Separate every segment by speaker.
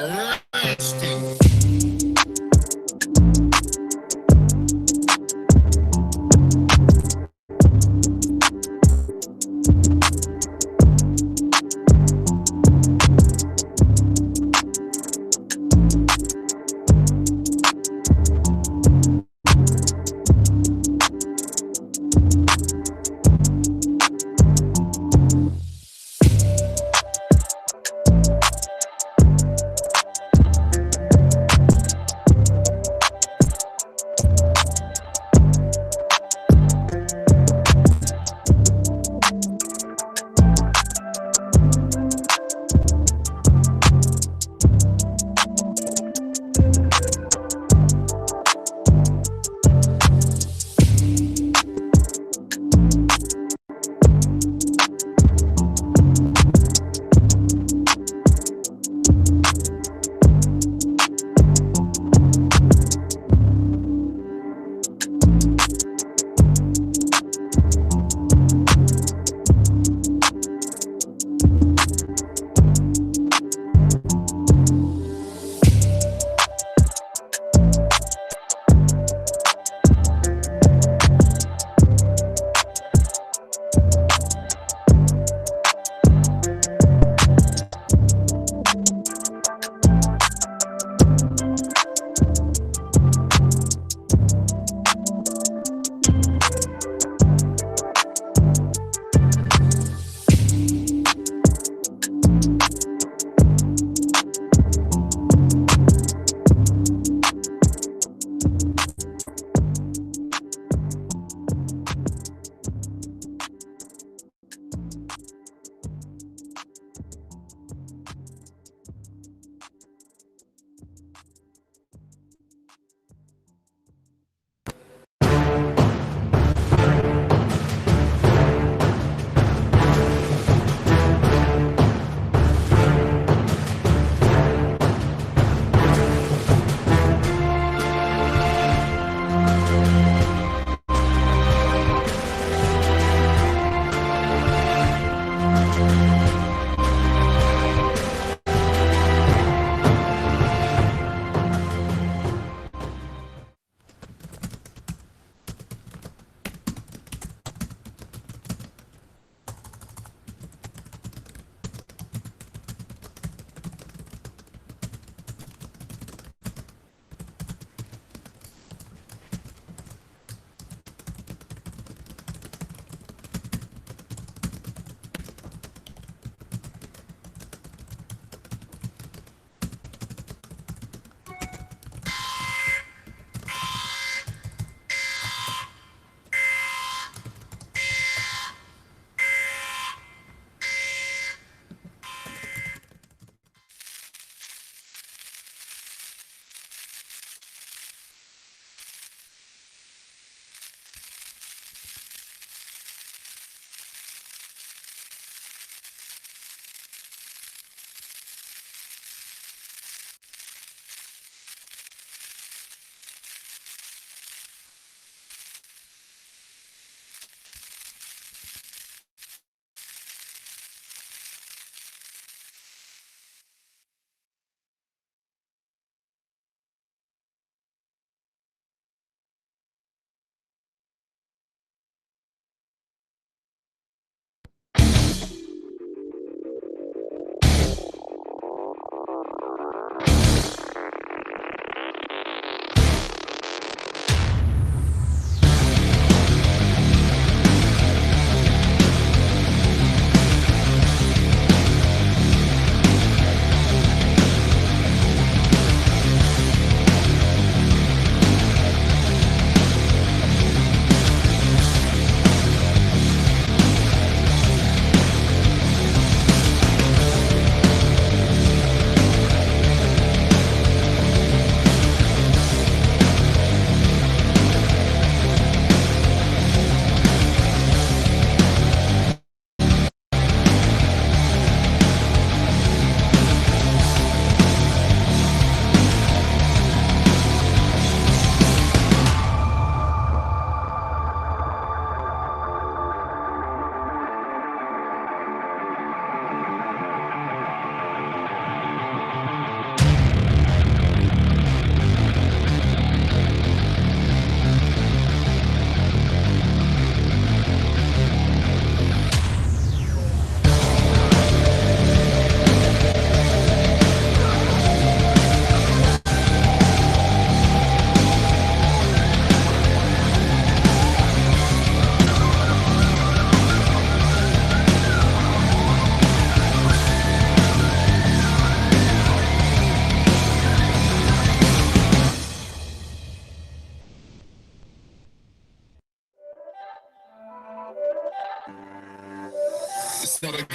Speaker 1: Everlasting.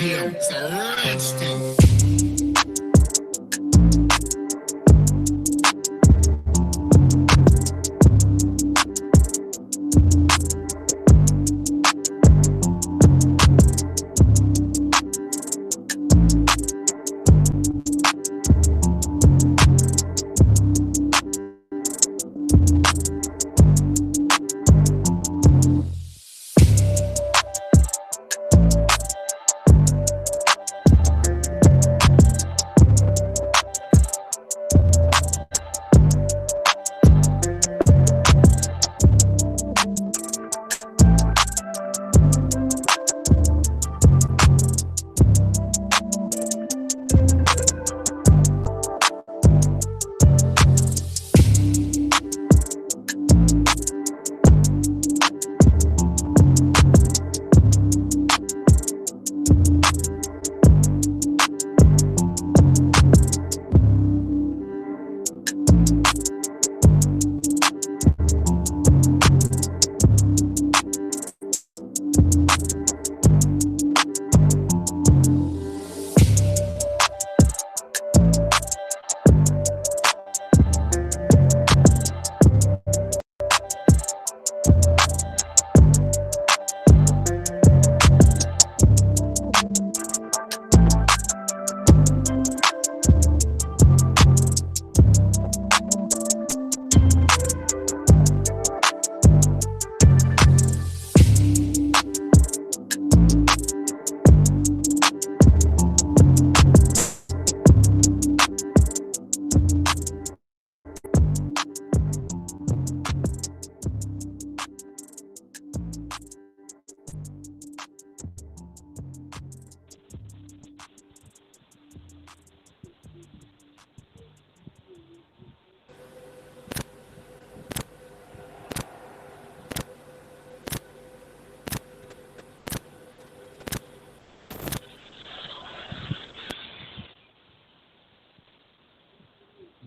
Speaker 1: Damn, Celeste.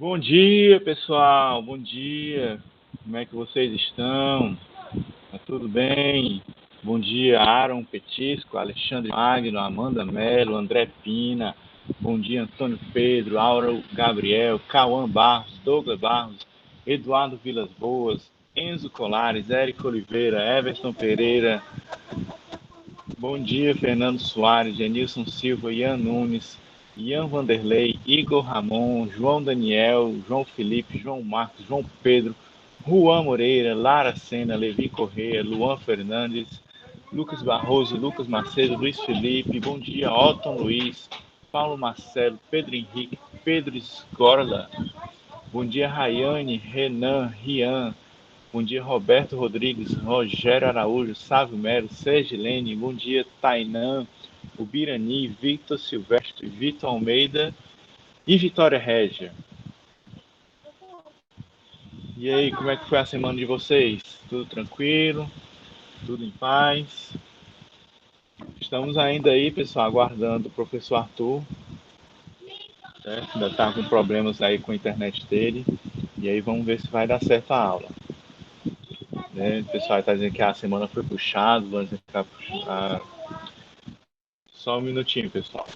Speaker 2: Bom dia, pessoal. Bom dia. Como é que vocês estão? Tá tudo bem? Bom dia, Aaron Petisco, Alexandre Magno, Amanda Mello, André Pina. Bom dia, Antônio Pedro, Auro Gabriel, Cauã Barros, Douglas Barros, Eduardo Vilas Boas, Enzo Colares, Érico Oliveira, Everton Pereira. Bom dia, Fernando Soares, Genilson Silva, Ian Nunes, Ian Vanderlei, Igor Ramon, João Daniel, João Felipe, João Marcos, João Pedro, Juan Moreira, Lara Sena, Levi Corrêa, Luan Fernandes, Lucas Barroso, Lucas Macedo, Luiz Felipe, bom dia, Otton Luiz, Paulo Marcelo, Pedro Henrique, Pedro Escorla, bom dia, Rayane, Renan, Rian, bom dia, Roberto Rodrigues, Rogério Araújo, Sávio Melo, Sergilene, bom dia, Tainã, Ubirani, Victor Silvestre, Vitor Almeida e Vitória Régia. E aí, como é que foi a semana de vocês? Tudo tranquilo? Tudo em paz? Estamos ainda aí, pessoal, aguardando o professor Arthur, certo? Ainda está com problemas aí com a internet dele. E aí vamos ver se vai dar certo a aula. Né? O pessoal está dizendo que a semana foi puxada, vamos ficar puxado. Só um minutinho, pessoal.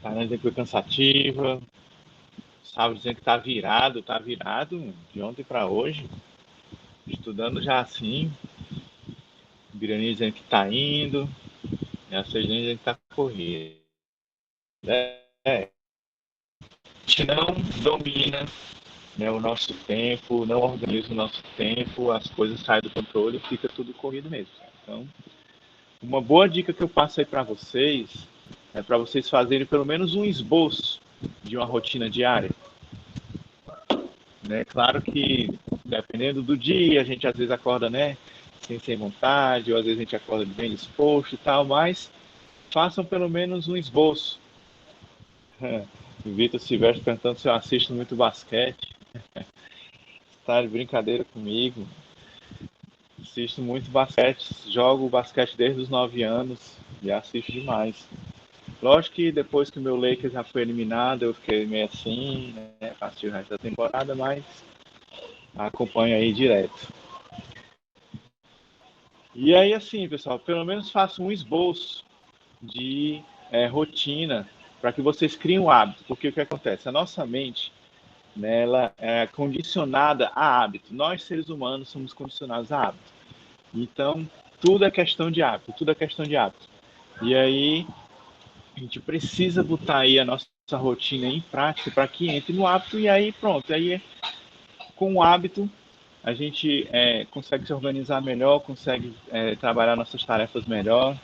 Speaker 2: Tá dizendo que foi cansativa. Sábado dizendo que tá virado de ontem para hoje. Estudando já assim. Birani dizendo que tá indo. E a Sejane dizendo que tá correndo. É, a gente não domina, né, o nosso tempo, não organiza o nosso tempo, as coisas saem do controle e fica tudo corrido mesmo. Então, uma boa dica que eu passo aí para vocês é para vocês fazerem pelo menos um esboço de uma rotina diária. Né? Claro que, dependendo do dia, a gente às vezes acorda, né, sem vontade, ou às vezes a gente acorda bem disposto e tal, mas façam pelo menos um esboço. O Vitor Silvestre perguntando se eu assisto muito basquete. Tá de brincadeira comigo. Assisto muito basquete, jogo basquete desde os 9 anos e assisto demais. Lógico que depois que o meu Lakers já foi eliminado, eu fiquei meio assim, né? Assisti o resto da temporada, mas acompanho aí direto. E aí, assim, pessoal, pelo menos faça um esboço de rotina para que vocês criem um hábito, porque o que acontece? A nossa mente, né, ela é condicionada a hábito. Nós, seres humanos, somos condicionados a hábito. Então, tudo é questão de hábito, tudo é questão de hábito. E aí, a gente precisa botar aí a nossa rotina em prática para que entre no hábito e aí pronto. Aí, com o hábito, a gente consegue se organizar melhor, consegue trabalhar nossas tarefas melhor.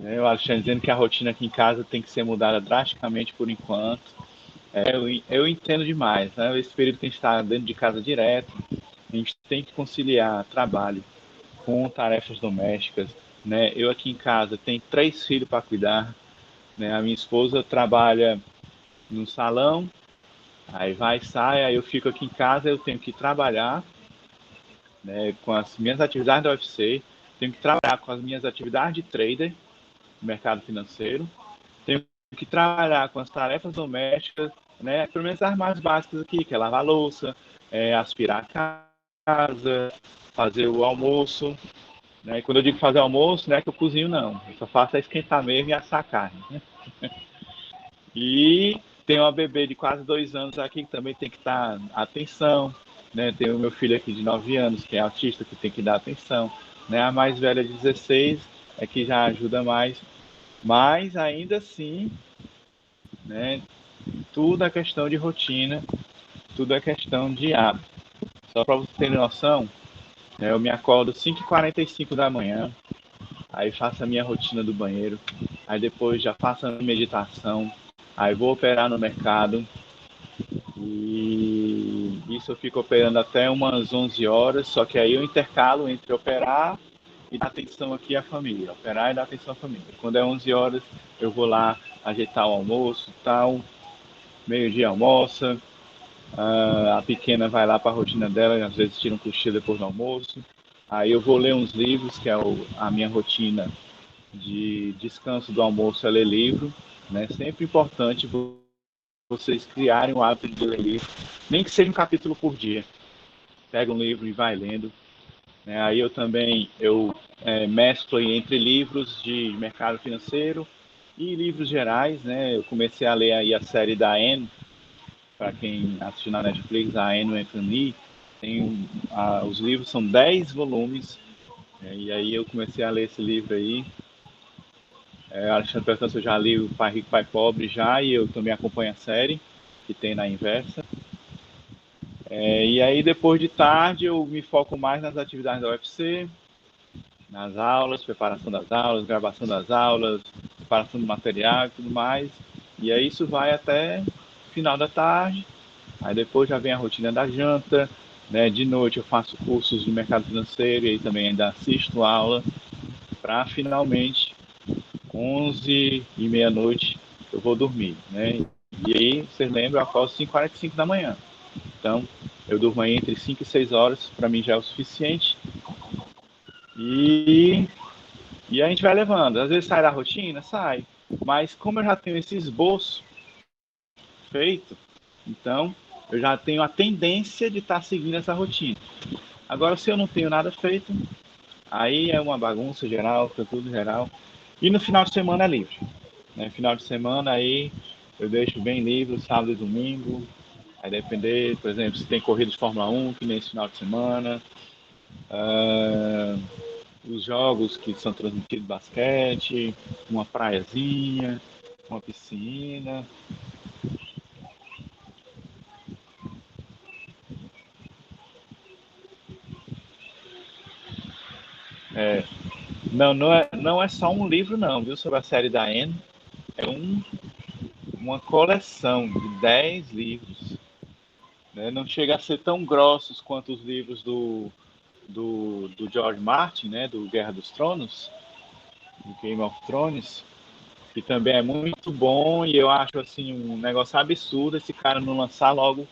Speaker 2: Eu acho dizendo que a rotina aqui em casa tem que ser mudada drasticamente por enquanto. Eu entendo demais, né? Esse período que a gente está dentro de casa direto, a gente tem que conciliar trabalho com tarefas domésticas, né? Eu aqui em casa tenho 3 filhos para cuidar, né? A minha esposa trabalha no salão, aí vai e sai, aí eu fico aqui em casa, eu tenho que trabalhar, né, com as minhas atividades da UFC, tenho que trabalhar com as minhas atividades de trader no mercado financeiro, tenho que trabalhar com as tarefas domésticas, né, pelo menos as mais básicas aqui, que é lavar a louça, aspirar a casa, fazer o almoço, né? E quando eu digo fazer almoço, não é que eu cozinho, não. Eu só faço é esquentar mesmo e assar a carne. Né? E tem uma bebê de quase 2 anos aqui que também tem que dar atenção. Né? Tem o meu filho aqui de 9 anos, que é autista, que tem que dar atenção. Né? A mais velha de 16 é que já ajuda mais. Mas ainda assim, né? Tudo é questão de rotina, tudo é questão de hábito. Só para você ter noção, né? Eu me acordo 5h45 da manhã, aí faço a minha rotina do banheiro, aí depois já faço a meditação, aí vou operar no mercado, e isso eu fico operando até umas 11 horas, só que aí eu intercalo entre operar e dar atenção aqui à família, operar e dar atenção à família. Quando é 11 horas, eu vou lá ajeitar o almoço e tal, meio-dia almoça, a pequena vai lá para a rotina dela, às vezes tira um cochilo depois do almoço, aí eu vou ler uns livros, que é a minha rotina de descanso do almoço é ler livro, né? Sempre importante vocês criarem o hábito de ler livro, nem que seja um capítulo por dia. Pega um livro e vai lendo. Né? Aí eu também mesclo entre livros de mercado financeiro e livros gerais, né? Eu comecei a ler aí a série da Anne, para quem assistiu na Netflix, a Anne Anthony. Os livros são 10 volumes, né? E aí eu comecei a ler esse livro aí. Alexandre perguntou se eu já li o Pai Rico, Pai Pobre já, e eu também acompanho a série que tem na Inversa. E aí depois de tarde eu me foco mais nas atividades da UFC, nas aulas, preparação das aulas, gravação das aulas, preparação do material e tudo mais. E aí isso vai até final da tarde. Aí depois já vem a rotina da janta, né? De noite eu faço cursos de mercado financeiro e aí também ainda assisto aula para finalmente 11 e meia-noite eu vou dormir, né? E aí, vocês lembram, eu acordo 5h45 da manhã. Então, eu durmo aí entre 5 e 6 horas, para mim já é o suficiente. E, e a gente vai levando. Às vezes sai da rotina, sai. Mas como eu já tenho esse esboço feito, então eu já tenho a tendência de estar seguindo essa rotina. Agora, se eu não tenho nada feito, aí é uma bagunça geral, fica tudo geral. E no final de semana é livre. Né? Final de semana aí eu deixo bem livre, sábado e domingo. Aí depender, por exemplo, se tem corrida de Fórmula 1, que nesse final de semana. Os jogos que são transmitidos basquete, uma praiazinha, uma piscina. É, não é só um livro não, viu, sobre a série da Anne. É uma coleção de 10 livros. Né? Não chega a ser tão grossos quanto os livros do George Martin, né, do Guerra dos Tronos, do Game of Thrones, que também é muito bom e eu acho assim um negócio absurdo esse cara não lançar logo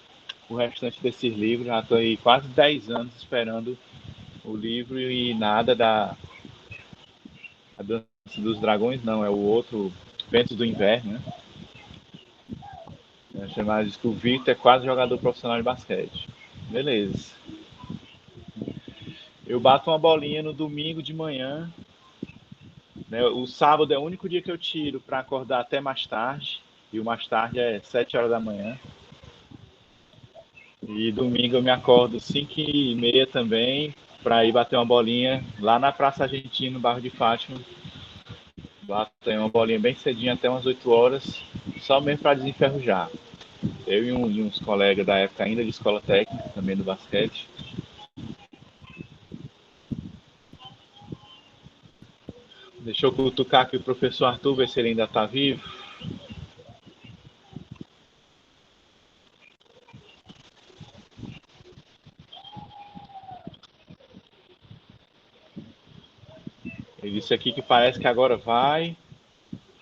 Speaker 2: o restante desses livros. Já estou aí quase 10 anos esperando o livro e nada A Dança dos Dragões não, é o outro, Ventos do Inverno, né? É chamado de que o Vitor é quase jogador profissional de basquete. Beleza. Eu bato uma bolinha no domingo de manhã, né? O sábado é o único dia que eu tiro para acordar até mais tarde, e o mais tarde é 7 horas da manhã. E domingo eu me acordo 5h30 também, para ir bater uma bolinha lá na Praça Argentina, no bairro de Fátima. Bato uma bolinha bem cedinho, até umas 8 horas, só mesmo para desenferrujar. Eu e uns colegas da época ainda de escola técnica, também do basquete. Deixa eu cutucar aqui o professor Arthur, ver se ele ainda está vivo. Ele disse aqui que parece que agora vai.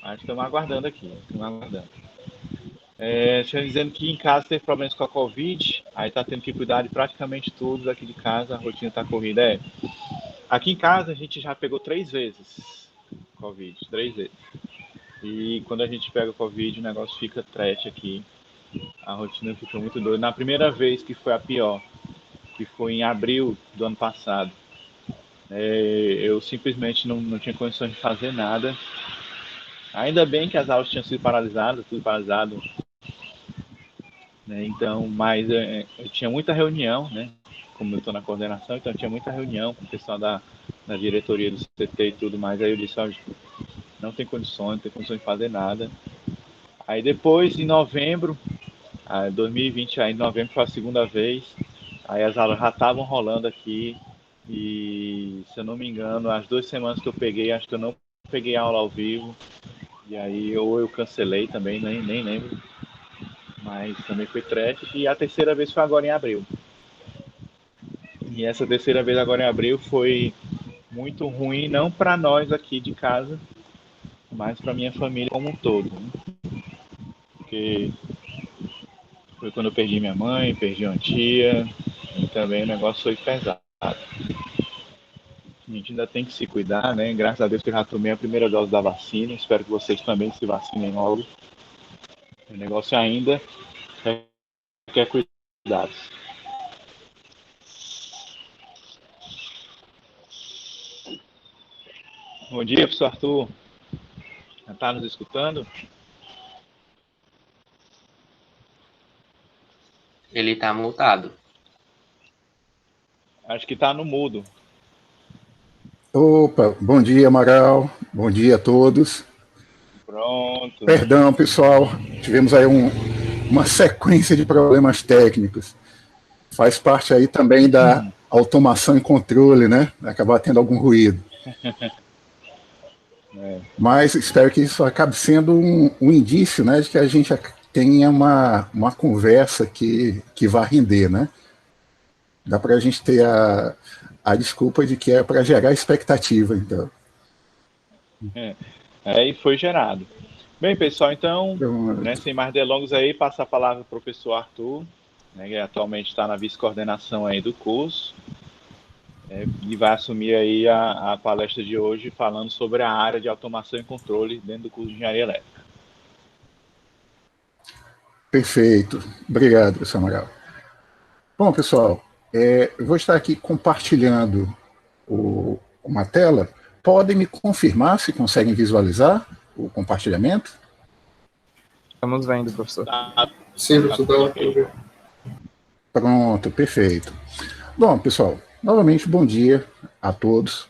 Speaker 2: Mas estamos aguardando aqui. Estamos aguardando. Tinha dizendo que em casa teve problemas com a Covid, aí está tendo que cuidar de praticamente tudo daqui de casa, a rotina está corrida. Aqui em casa a gente já pegou 3 vezes Covid, 3 vezes. E quando a gente pega o Covid, o negócio fica trash aqui. A rotina fica muito doida. Na primeira vez, que foi a pior, que foi em abril do ano passado, eu simplesmente não tinha condições de fazer nada. Ainda bem que as aulas tinham sido paralisadas, tudo paralisado, né? Então, mas eu tinha muita reunião, né? Como eu estou na coordenação, então tinha muita reunião com o pessoal da diretoria do CT e tudo mais. Aí eu disse, não tem condições, não tem condições de fazer nada. Aí depois, em novembro, 2020, aí em novembro foi a segunda vez, aí as aulas já estavam rolando aqui, e se eu não me engano, as 2 semanas que eu peguei, acho que eu não peguei aula ao vivo, e aí ou eu cancelei também, nem lembro, mas também foi trash, e a terceira vez foi agora em abril. E essa terceira vez agora em abril foi muito ruim, não para nós aqui de casa, mas para minha família como um todo, né? Porque foi quando eu perdi minha mãe, perdi uma tia, e também o negócio foi pesado. A gente ainda tem que se cuidar, né? Graças a Deus que eu já tomei a primeira dose da vacina, espero que vocês também se vacinem logo. O negócio ainda requer cuidados. Bom dia, professor Arthur. Já está nos escutando?
Speaker 3: Ele tá multado.
Speaker 2: Acho que está no mudo.
Speaker 4: Opa, bom dia, Amaral. Bom dia a todos.
Speaker 2: Pronto.
Speaker 4: Perdão, pessoal. Tivemos aí uma sequência de problemas técnicos. Faz parte aí também da automação e controle, né? Acabar tendo algum ruído. Mas espero que isso acabe sendo um indício, né, de que a gente tenha uma conversa que vai render, né? Dá para a gente ter a desculpa de que é para gerar expectativa, então.
Speaker 2: E foi gerado. Bem, pessoal, então, né, sem mais delongas aí, passa a palavra para o professor Arthur, né, que atualmente está na vice-coordenação aí do curso, e vai assumir aí a palestra de hoje falando sobre a área de automação e controle dentro do curso de Engenharia Elétrica.
Speaker 4: Perfeito. Obrigado, professor Amaral. Bom, pessoal, eu vou estar aqui compartilhando uma tela. Podem me confirmar se conseguem visualizar o compartilhamento?
Speaker 5: Estamos vendo, professor.
Speaker 3: Sim, professor.
Speaker 4: Pronto, perfeito. Bom, pessoal, novamente, bom dia a todos.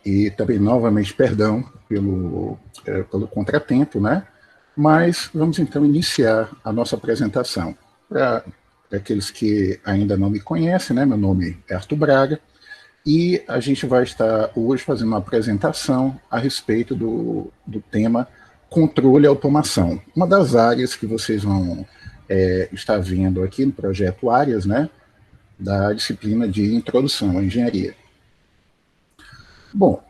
Speaker 4: E também, novamente, perdão pelo contratempo, né? Mas vamos, então, iniciar a nossa apresentação. Para aqueles que ainda não me conhecem, né? Meu nome é Arthur Braga, e a gente vai estar hoje fazendo uma apresentação a respeito do tema controle e automação. Uma das áreas que vocês vão estar vendo aqui no projeto Áreas, né, da disciplina de Introdução à Engenharia. Bom,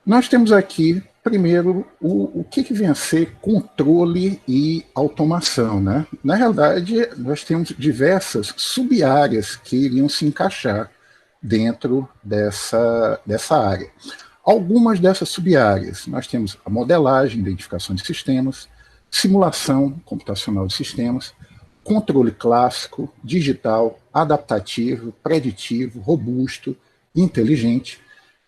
Speaker 4: nós temos aqui, primeiro, o que vem a ser controle e automação, né? Na realidade, nós temos diversas sub-áreas que iriam se encaixar dentro dessa área. Algumas dessas sub-áreas, nós temos a modelagem, identificação de sistemas, simulação computacional de sistemas, controle clássico, digital, adaptativo, preditivo, robusto, inteligente,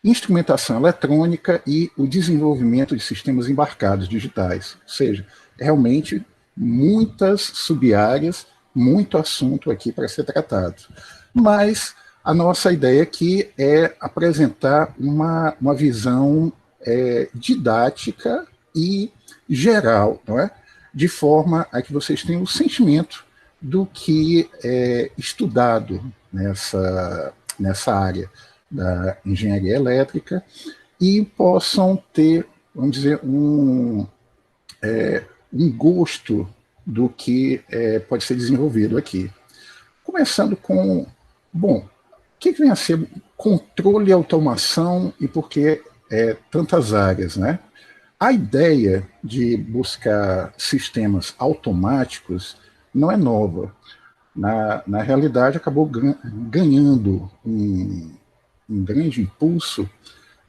Speaker 4: instrumentação eletrônica e o desenvolvimento de sistemas embarcados digitais. Ou seja, realmente muitas sub-áreas, muito assunto aqui para ser tratado. Mas a nossa ideia aqui é apresentar uma visão didática e geral, não é? De forma a que vocês tenham o sentimento do que é estudado nessa área da engenharia elétrica e possam ter, vamos dizer, um gosto do que pode ser desenvolvido aqui. Começando com, bom, o que vem a ser controle e automação e por que tantas áreas, né? A ideia de buscar sistemas automáticos não é nova. Na realidade, acabou ganhando um grande impulso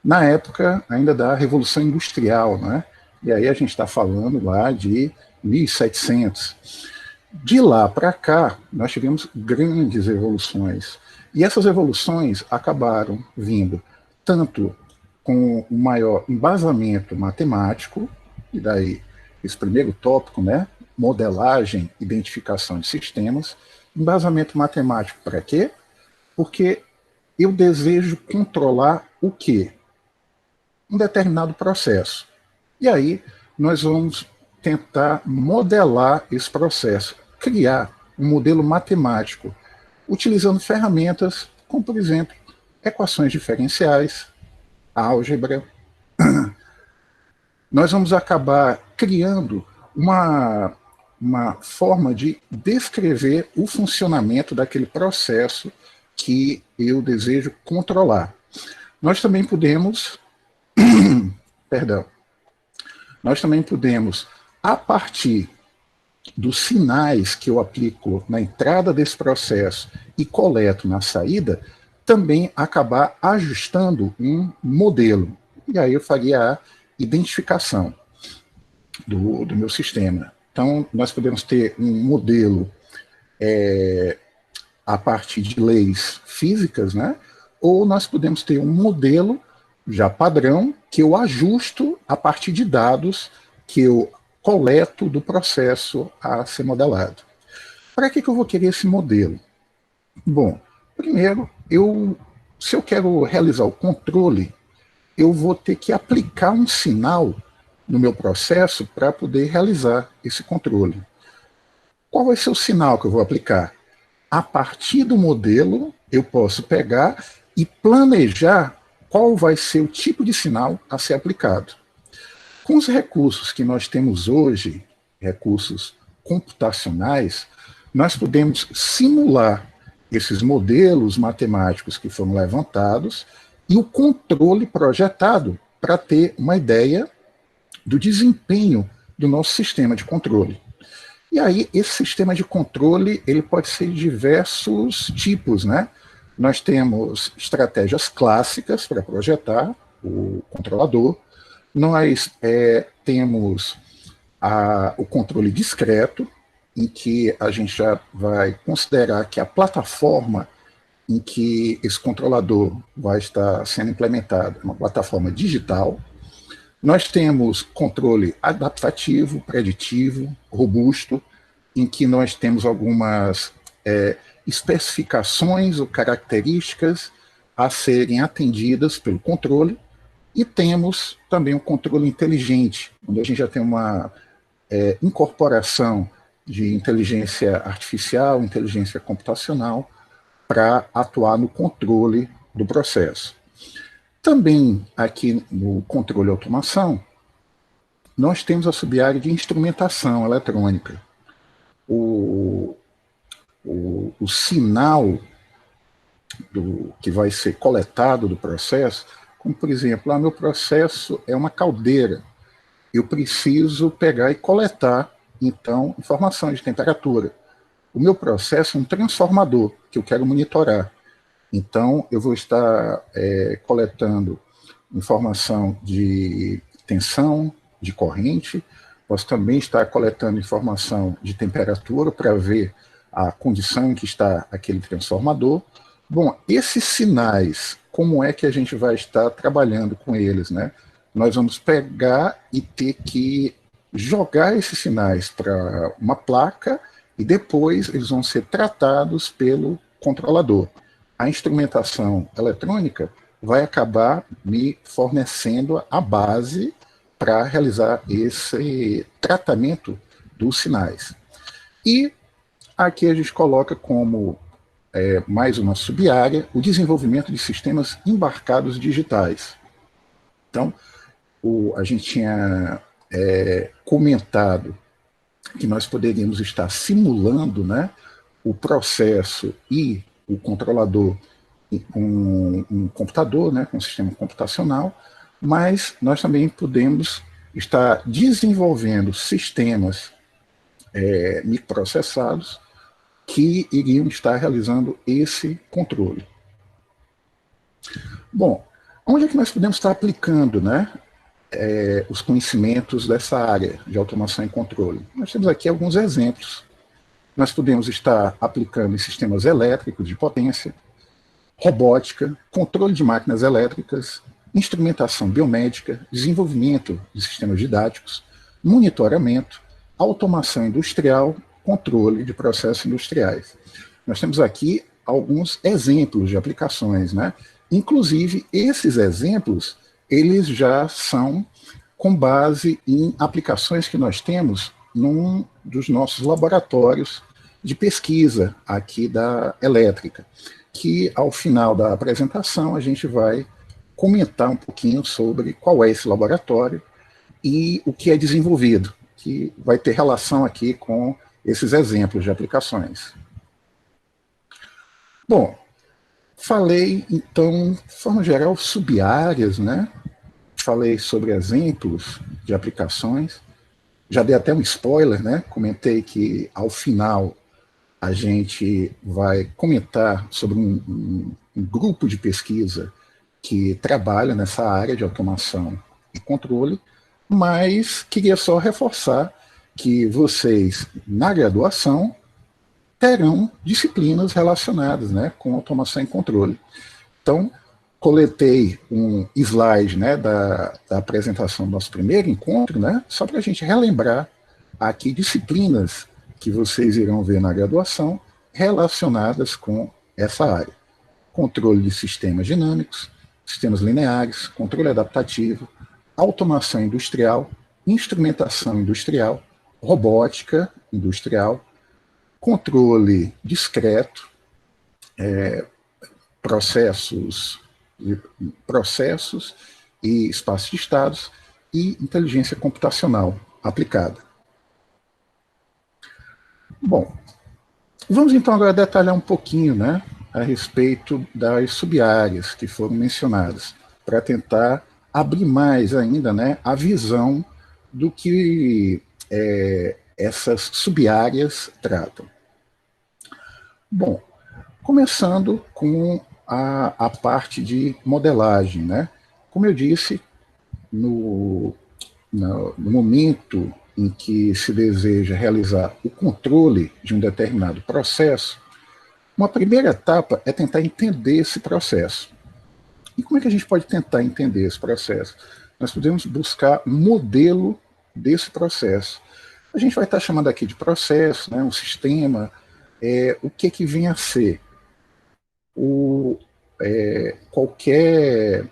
Speaker 4: na época ainda da Revolução Industrial, né? E aí a gente está falando lá de 1700. De lá para cá, nós tivemos grandes evoluções. E essas evoluções acabaram vindo tanto com um maior embasamento matemático, e daí esse primeiro tópico, né? Modelagem, identificação de sistemas. Embasamento matemático para quê? Porque eu desejo controlar o quê? Um determinado processo. E aí nós vamos tentar modelar esse processo, criar um modelo matemático, utilizando ferramentas como, por exemplo, equações diferenciais, álgebra. Nós vamos acabar criando uma forma de descrever o funcionamento daquele processo que eu desejo controlar. Nós também podemos, nós também podemos, a partir dos sinais que eu aplico na entrada desse processo e coleto na saída, também acabar ajustando um modelo. E aí eu faria a identificação do meu sistema. Então, nós podemos ter um modelo a partir de leis físicas, né? Ou nós podemos ter um modelo já padrão que eu ajusto a partir de dados que eu coleto do processo a ser modelado. Para que eu vou querer esse modelo? Bom, primeiro, se eu quero realizar o controle, eu vou ter que aplicar um sinal no meu processo para poder realizar esse controle. Qual vai ser o sinal que eu vou aplicar? A partir do modelo, eu posso pegar e planejar qual vai ser o tipo de sinal a ser aplicado. Com os recursos que nós temos hoje, recursos computacionais, nós podemos simular esses modelos matemáticos que foram levantados e o controle projetado para ter uma ideia do desempenho do nosso sistema de controle. E aí, esse sistema de controle ele pode ser de diversos tipos, né? Nós temos estratégias clássicas para projetar o controlador, nós temos o controle discreto, em que a gente já vai considerar que a plataforma em que esse controlador vai estar sendo implementado é uma plataforma digital. Nós temos controle adaptativo, preditivo, robusto, em que nós temos algumas especificações ou características a serem atendidas pelo controle, e temos também um controle inteligente, onde a gente já tem uma incorporação de inteligência artificial, inteligência computacional, para atuar no controle do processo. Também aqui no controle e automação, nós temos a sub-área de instrumentação eletrônica. O sinal que vai ser coletado do processo, como por exemplo, meu processo é uma caldeira, eu preciso pegar e coletar, então, informações de temperatura. O meu processo é um transformador que eu quero monitorar. Então, eu vou estar coletando informação de tensão, de corrente. Posso também estar coletando informação de temperatura para ver a condição em que está aquele transformador. Bom, esses sinais, como é que a gente vai estar trabalhando com eles, né? Nós vamos pegar e ter que jogar esses sinais para uma placa e depois eles vão ser tratados pelo controlador. A instrumentação eletrônica vai acabar me fornecendo a base para realizar esse tratamento dos sinais. E aqui a gente coloca como mais uma sub-área o desenvolvimento de sistemas embarcados digitais. Então, a gente tinha comentado que nós poderíamos estar simulando, né, o processo e o controlador com um computador, né, com um sistema computacional, mas nós também podemos estar desenvolvendo sistemas microprocessados que iriam estar realizando esse controle. Bom, onde é que nós podemos estar aplicando, né, os conhecimentos dessa área de automação e controle? Nós temos aqui alguns exemplos. Nós podemos estar aplicando em sistemas elétricos de potência, robótica, controle de máquinas elétricas, instrumentação biomédica, desenvolvimento de sistemas didáticos, monitoramento, automação industrial, controle de processos industriais. Nós temos aqui alguns exemplos de aplicações, né? Inclusive, esses exemplos, eles já são com base em aplicações que nós temos num dos nossos laboratórios de pesquisa aqui da elétrica, que ao final da apresentação a gente vai comentar um pouquinho sobre qual é esse laboratório e o que é desenvolvido, que vai ter relação aqui com esses exemplos de aplicações. Bom, falei, então, de forma geral, sub-áreas, né? Falei sobre exemplos de aplicações, já dei até um spoiler, né? Comentei que, ao final, a gente vai comentar sobre um grupo de pesquisa que trabalha nessa área de automação e controle, mas queria só reforçar que vocês, na graduação, terão disciplinas relacionadas, né, com automação e controle. Então, coletei um slide, né, da apresentação do nosso primeiro encontro, né, só para a gente relembrar aqui disciplinas que vocês irão ver na graduação relacionadas com essa área. Controle de sistemas dinâmicos, sistemas lineares, controle adaptativo, automação industrial, instrumentação industrial, robótica industrial, controle discreto, processos e espaços de estados e inteligência computacional aplicada. Bom, vamos então agora detalhar um pouquinho, né, a respeito das sub-áreas que foram mencionadas, para tentar abrir mais ainda, né, a visão do que essas sub-áreas tratam. Bom, começando com a parte de modelagem, né? Como eu disse, no momento em que se deseja realizar o controle de um determinado processo, uma primeira etapa é tentar entender esse processo. E como é que a gente pode tentar entender esse processo? Nós podemos buscar um modelo desse processo. A gente vai estar chamando aqui de processo, né, um sistema, o que vem a ser qualquer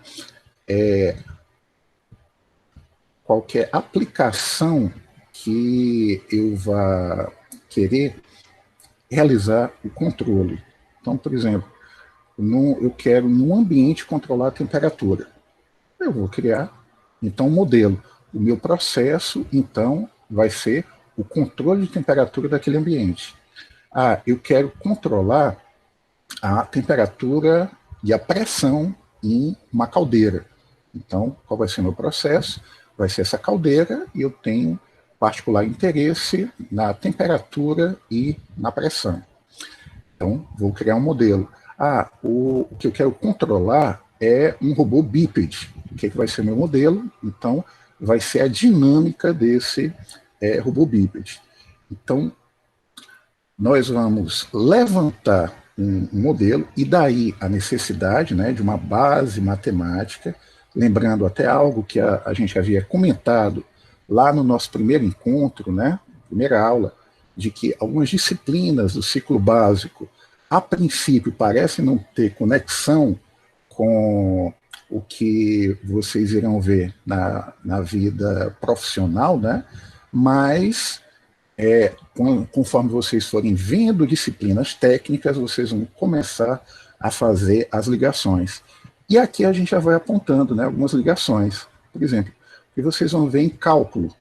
Speaker 4: aplicação que eu vá querer realizar o controle. Então, por exemplo, eu quero, num ambiente, controlar a temperatura. Eu vou criar, então, um modelo. O meu processo, então, vai ser o controle de temperatura daquele ambiente. Eu quero controlar a temperatura e a pressão em uma caldeira. Então, qual vai ser o meu processo? Vai ser essa caldeira e eu tenho particular interesse na temperatura e na pressão. Então, vou criar um modelo. O que eu quero controlar é um robô bípede. O que vai ser o meu modelo? Então, vai ser a dinâmica desse robô bípede. Então, nós vamos levantar um modelo, e daí a necessidade, né, de uma base matemática, lembrando até algo que a gente havia comentado lá no nosso primeiro encontro, né, primeira aula, de que algumas disciplinas do ciclo básico, a princípio, parecem não ter conexão com o que vocês irão ver na vida profissional, né, mas conforme vocês forem vendo disciplinas técnicas, vocês vão começar a fazer as ligações. E aqui a gente já vai apontando, né, algumas ligações. Por exemplo, que vocês vão ver em cálculo.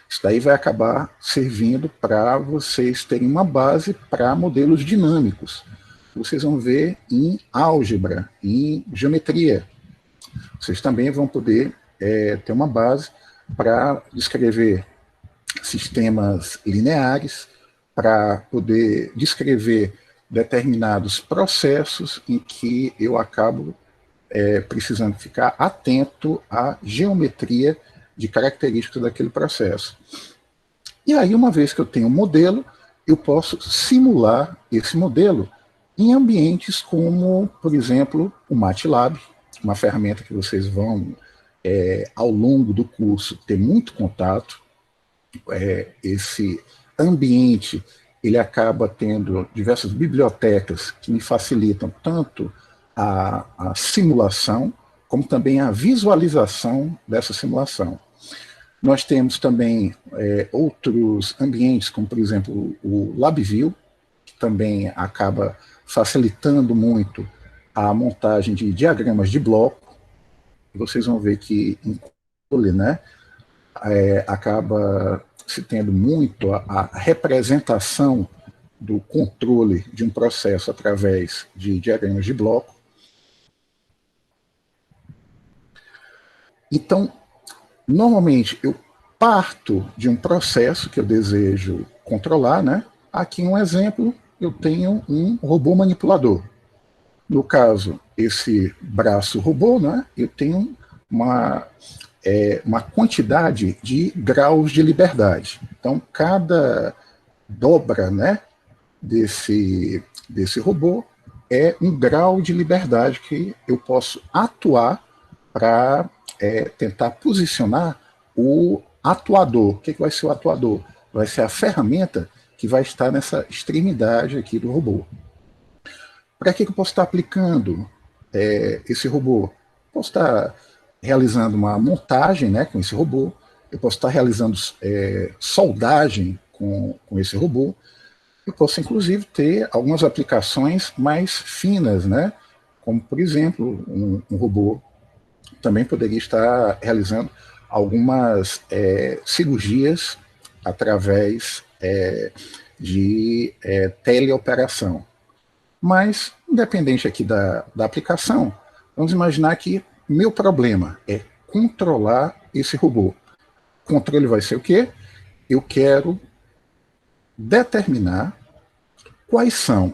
Speaker 4: Isso daí vai acabar servindo para vocês terem uma base para modelos dinâmicos. Vocês vão ver em álgebra, em geometria. Vocês também vão poder ter uma base para descrever sistemas lineares, para poder descrever determinados processos em que eu acabo precisando ficar atento à geometria de características daquele processo. E aí, uma vez que eu tenho um modelo, eu posso simular esse modelo em ambientes como, por exemplo, o MATLAB, uma ferramenta que vocês vão, ao longo do curso, ter muito contato. Esse ambiente, ele acaba tendo diversas bibliotecas que me facilitam tanto a simulação, como também a visualização dessa simulação. Nós temos também outros ambientes, como por exemplo o LabVIEW, que também acaba facilitando muito a montagem de diagramas de bloco. Vocês vão ver que em controle, né, acaba se tendo muito a representação do controle de um processo através de diagramas de bloco. Então, normalmente, eu parto de um processo que eu desejo controlar, né? Aqui um exemplo, eu tenho um robô manipulador. No caso, esse braço robô, né? Eu tenho uma quantidade de graus de liberdade. Então, cada dobra, né, desse robô é um grau de liberdade que eu posso atuar para tentar posicionar o atuador. O que vai ser o atuador? Vai ser a ferramenta que vai estar nessa extremidade aqui do robô. Para que eu posso estar aplicando esse robô? Posso estar realizando uma montagem, né, com esse robô, eu posso estar realizando soldagem com esse robô, eu posso inclusive ter algumas aplicações mais finas, né, como por exemplo, um robô também poderia estar realizando algumas cirurgias através de teleoperação. Mas, independente aqui da aplicação, vamos imaginar que meu problema é controlar esse robô. O controle vai ser o quê? Eu quero determinar quais são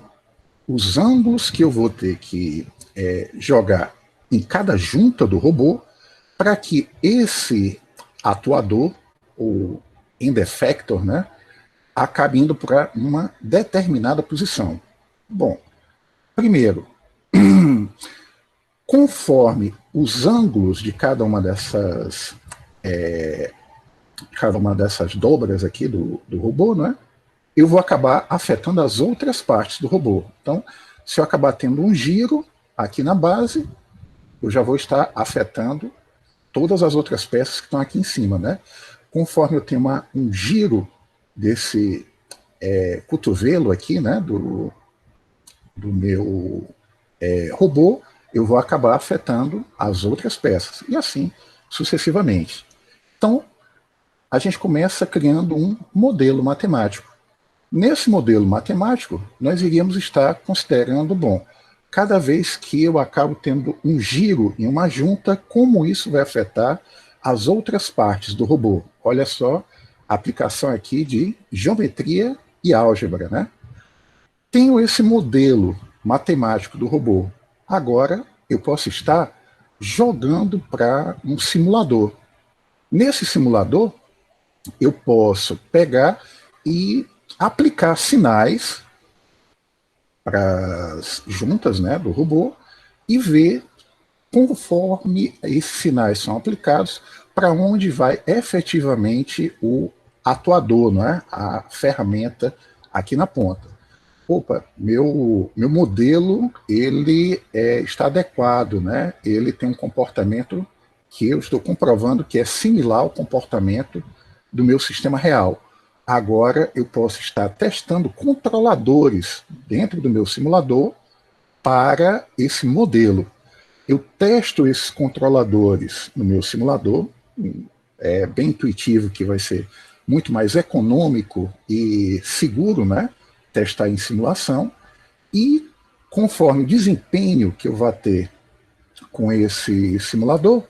Speaker 4: os ângulos que eu vou ter que jogar em cada junta do robô para que esse atuador, ou end effector, né, acabe indo para uma determinada posição. Bom, primeiro, conforme os ângulos de cada uma dessas dobras aqui do robô, né, eu vou acabar afetando as outras partes do robô. Então, se eu acabar tendo um giro aqui na base, eu já vou estar afetando todas as outras peças que estão aqui em cima, né? Conforme eu tenho um giro desse cotovelo aqui, né, do meu robô, eu vou acabar afetando as outras peças, e assim sucessivamente. Então, a gente começa criando um modelo matemático. Nesse modelo matemático, nós iríamos estar considerando, bom, cada vez que eu acabo tendo um giro em uma junta, como isso vai afetar as outras partes do robô. Olha só a aplicação aqui de geometria e álgebra, né? Tenho esse modelo matemático do robô. Agora, eu posso estar jogando para um simulador. Nesse simulador, eu posso pegar e aplicar sinais para as juntas, né, do robô e ver, conforme esses sinais são aplicados, para onde vai efetivamente o atuador, não é? A ferramenta aqui na ponta. Opa, meu modelo ele está adequado, né? Ele tem um comportamento que eu estou comprovando que é similar ao comportamento do meu sistema real. Agora eu posso estar testando controladores dentro do meu simulador para esse modelo. Eu testo esses controladores no meu simulador, é bem intuitivo que vai ser muito mais econômico e seguro, né? Testar em simulação, e conforme o desempenho que eu vou ter com esse simulador,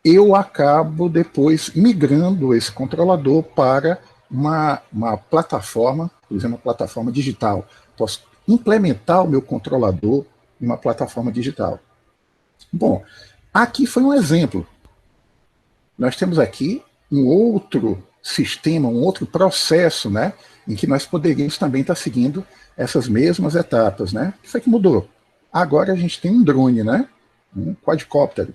Speaker 4: eu acabo depois migrando esse controlador para uma plataforma, por exemplo, uma plataforma digital. Posso implementar o meu controlador em uma plataforma digital. Bom, aqui foi um exemplo. Nós temos aqui um outro sistema, um outro processo, né, em que nós poderíamos também estar seguindo essas mesmas etapas, né? O que foi que mudou? Agora a gente tem um drone, né, um quadricóptero.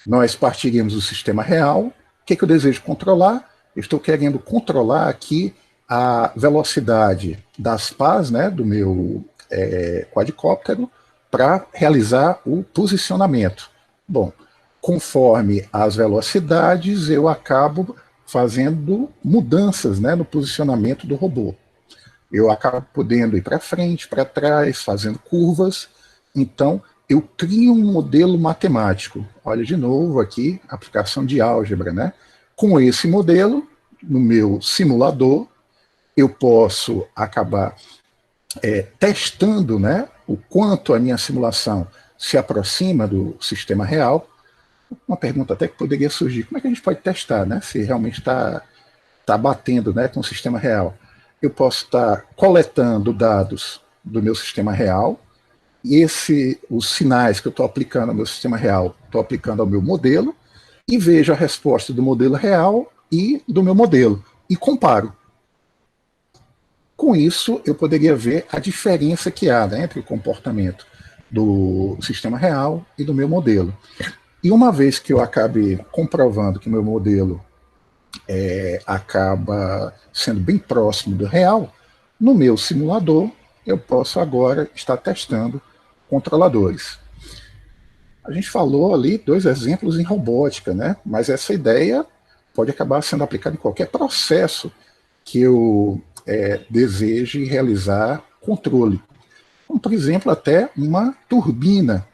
Speaker 4: Nós partiríamos do sistema real. O que eu desejo controlar? Eu estou querendo controlar aqui a velocidade das pás, né, do meu quadricóptero para realizar o posicionamento. Bom, conforme as velocidades, eu acabo fazendo mudanças, né, no posicionamento do robô. Eu acabo podendo ir para frente, para trás, fazendo curvas. Então, eu crio um modelo matemático. Olha de novo aqui, aplicação de álgebra, né? Com esse modelo, no meu simulador, eu posso acabar testando, né, o quanto a minha simulação se aproxima do sistema real. Uma pergunta até que poderia surgir: como é que a gente pode testar, né, se realmente está batendo, né, com o sistema real? Eu posso estar coletando dados do meu sistema real, e os sinais que eu estou aplicando ao meu sistema real, estou aplicando ao meu modelo, e vejo a resposta do modelo real e do meu modelo, e comparo. Com isso, eu poderia ver a diferença que há, né, entre o comportamento do sistema real e do meu modelo. E uma vez que eu acabe comprovando que o meu modelo acaba sendo bem próximo do real, no meu simulador, eu posso agora estar testando controladores. A gente falou ali 2 exemplos em robótica, né? Mas essa ideia pode acabar sendo aplicada em qualquer processo que eu deseje realizar controle. Como, por exemplo, até uma turbina,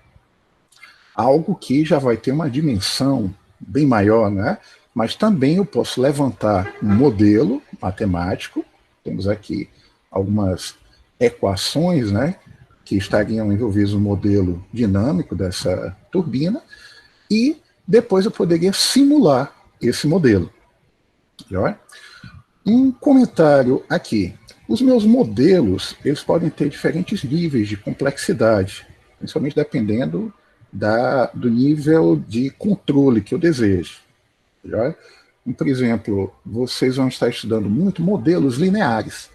Speaker 4: algo que já vai ter uma dimensão bem maior, né? Mas também eu posso levantar um modelo matemático. Temos aqui algumas equações, né, que estariam envolvidas no modelo dinâmico dessa turbina, e depois eu poderia simular esse modelo. Um comentário aqui: os meus modelos, eles podem ter diferentes níveis de complexidade, principalmente dependendo do nível de controle que eu desejo. Por exemplo, vocês vão estar estudando muito modelos lineares.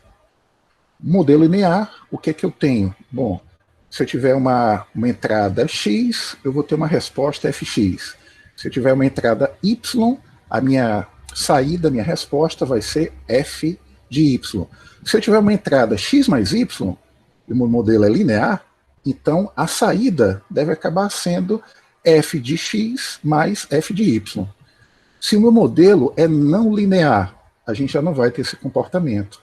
Speaker 4: Modelo linear, o que é que eu tenho? Bom, se eu tiver uma entrada x, eu vou ter uma resposta fx. Se eu tiver uma entrada y, a minha saída, a minha resposta vai ser f de y. Se eu tiver uma entrada x mais y, e o meu modelo é linear, então a saída deve acabar sendo f de x mais f de y. Se o meu modelo é não linear, a gente já não vai ter esse comportamento.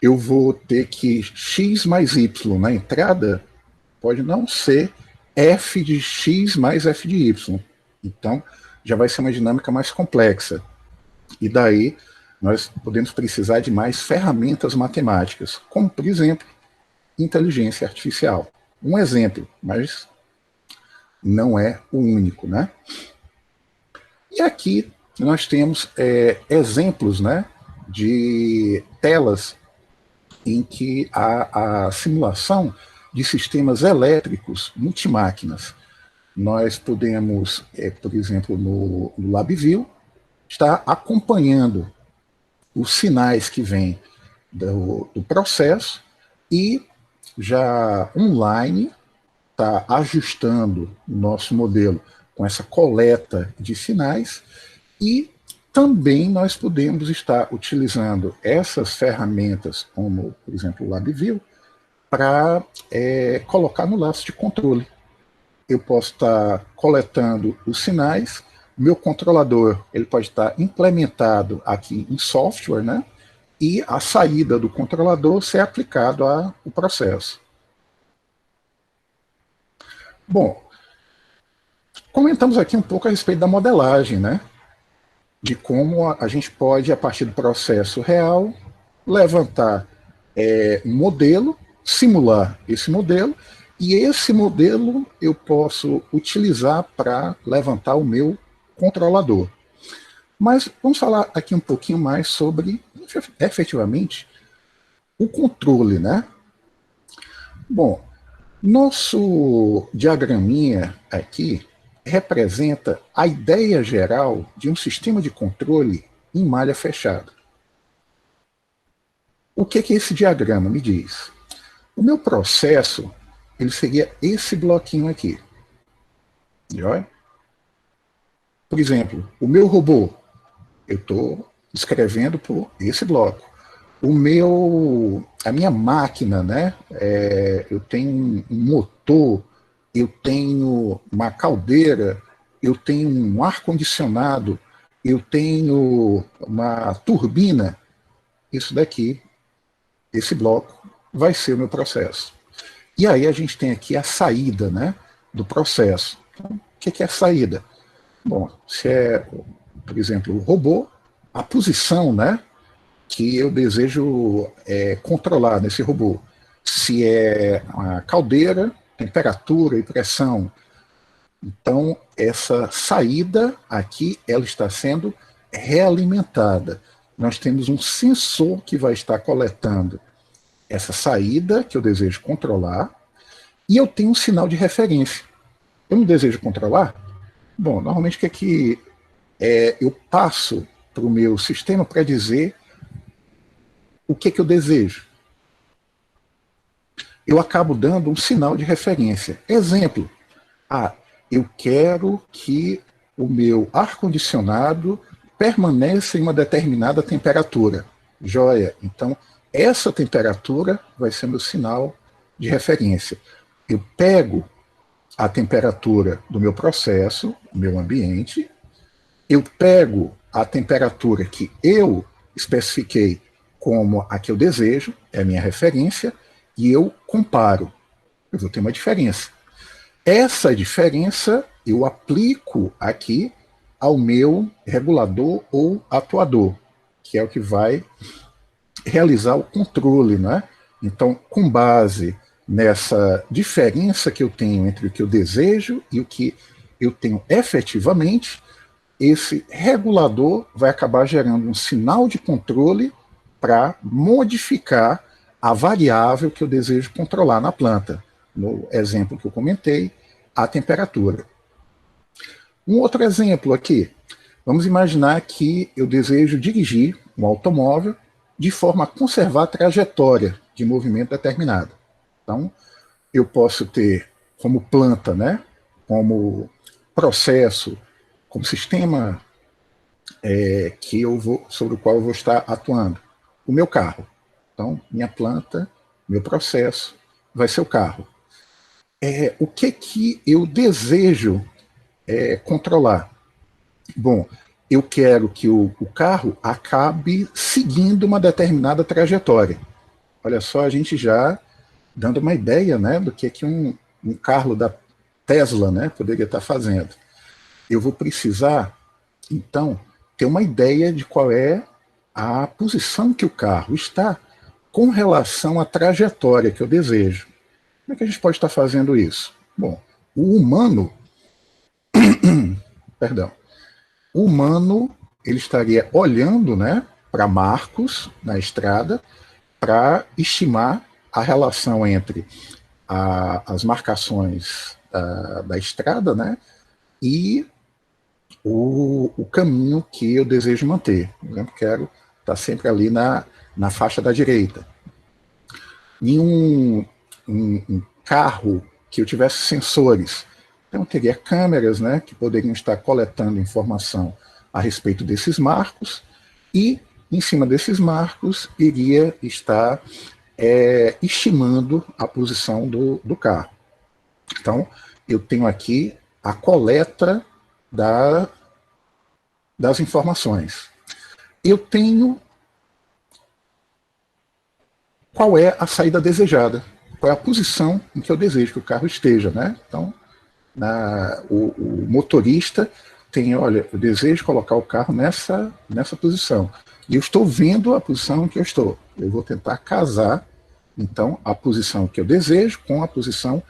Speaker 4: Eu vou ter que x mais y na entrada pode não ser f de x mais f de y. Então, já vai ser uma dinâmica mais complexa. E daí, nós podemos precisar de mais ferramentas matemáticas, como, por exemplo, inteligência artificial. Um exemplo, mas não é o único, né? E aqui nós temos exemplos, né, de telas em que a simulação de sistemas elétricos multimáquinas. Nós podemos, por exemplo, no LabVIEW, estar acompanhando os sinais que vêm do processo e já online está ajustando o nosso modelo com essa coleta de sinais, e também nós podemos estar utilizando essas ferramentas, como, por exemplo, o LabVIEW, para colocar no laço de controle. Eu posso estar coletando os sinais, meu controlador ele pode estar implementado aqui em software, né? E a saída do controlador ser aplicado ao processo. Bom, comentamos aqui um pouco a respeito da modelagem, né? De como a gente pode, a partir do processo real, levantar um modelo, simular esse modelo, e esse modelo eu posso utilizar para levantar o meu controlador. Mas vamos falar aqui um pouquinho mais sobre, efetivamente, o controle, né? Bom, nosso diagraminha aqui representa a ideia geral de um sistema de controle em malha fechada. O que é esse diagrama? Me diz. O meu processo, ele seria esse bloquinho aqui. Joia? Por exemplo, o meu robô, eu estou descrevendo por esse bloco. A minha máquina, né? Eu tenho um motor, eu tenho uma caldeira, eu tenho um ar-condicionado, eu tenho uma turbina. Isso daqui, esse bloco, vai ser o meu processo. E aí a gente tem aqui a saída, né, do processo. Então, o que é a saída? Bom, se é, por exemplo, o robô, a posição, né, que eu desejo controlar nesse robô. Se é a caldeira, temperatura e pressão. Então, essa saída aqui, ela está sendo realimentada. Nós temos um sensor que vai estar coletando essa saída que eu desejo controlar, e eu tenho um sinal de referência. Eu não desejo controlar? Bom, normalmente o que é que eu passo para o meu sistema para dizer o que é que eu desejo? Eu acabo dando um sinal de referência. Exemplo, eu quero que o meu ar-condicionado permaneça em uma determinada temperatura. Joia. Então, essa temperatura vai ser meu sinal de referência. Eu pego a temperatura do meu processo, do meu ambiente, eu pego a temperatura que eu especifiquei como a que eu desejo, é a minha referência, e eu comparo. Eu vou ter uma diferença. Essa diferença eu aplico aqui ao meu regulador ou atuador, que é o que vai realizar o controle, né? Então, com base nessa diferença que eu tenho entre o que eu desejo e o que eu tenho efetivamente, esse regulador vai acabar gerando um sinal de controle para modificar a variável que eu desejo controlar na planta. No exemplo que eu comentei, a temperatura. Um outro exemplo aqui. Vamos imaginar que eu desejo dirigir um automóvel de forma a conservar a trajetória de movimento determinada. Então, eu posso ter como planta, né, como processo, como sistema sobre o qual eu vou estar atuando, o meu carro. Então, minha planta, meu processo, vai ser o carro. O que eu desejo controlar? Bom, eu quero que o carro acabe seguindo uma determinada trajetória. Olha só, a gente já dando uma ideia, né, do que um carro da Tesla, né, poderia estar fazendo. Eu vou precisar, então, ter uma ideia de qual é a posição que o carro está com relação à trajetória que eu desejo. Como é que a gente pode estar fazendo isso? Bom, o humano, o humano, ele estaria olhando, né, para marcos na estrada para estimar a relação entre as marcações da estrada, né? E o caminho que eu desejo manter. Eu quero estar sempre ali na faixa da direita. Em um carro que eu tivesse sensores, então eu teria câmeras, né, que poderiam estar coletando informação a respeito desses marcos e, em cima desses marcos, iria estar estimando a posição do carro. Então, eu tenho aqui a coleta das informações. Eu tenho qual é a saída desejada, qual é a posição em que eu desejo que o carro esteja, né? Então, o motorista tem, olha, eu desejo colocar o carro nessa posição. E eu estou vendo a posição em que eu estou. Eu vou tentar casar, então, a posição que eu desejo com a posição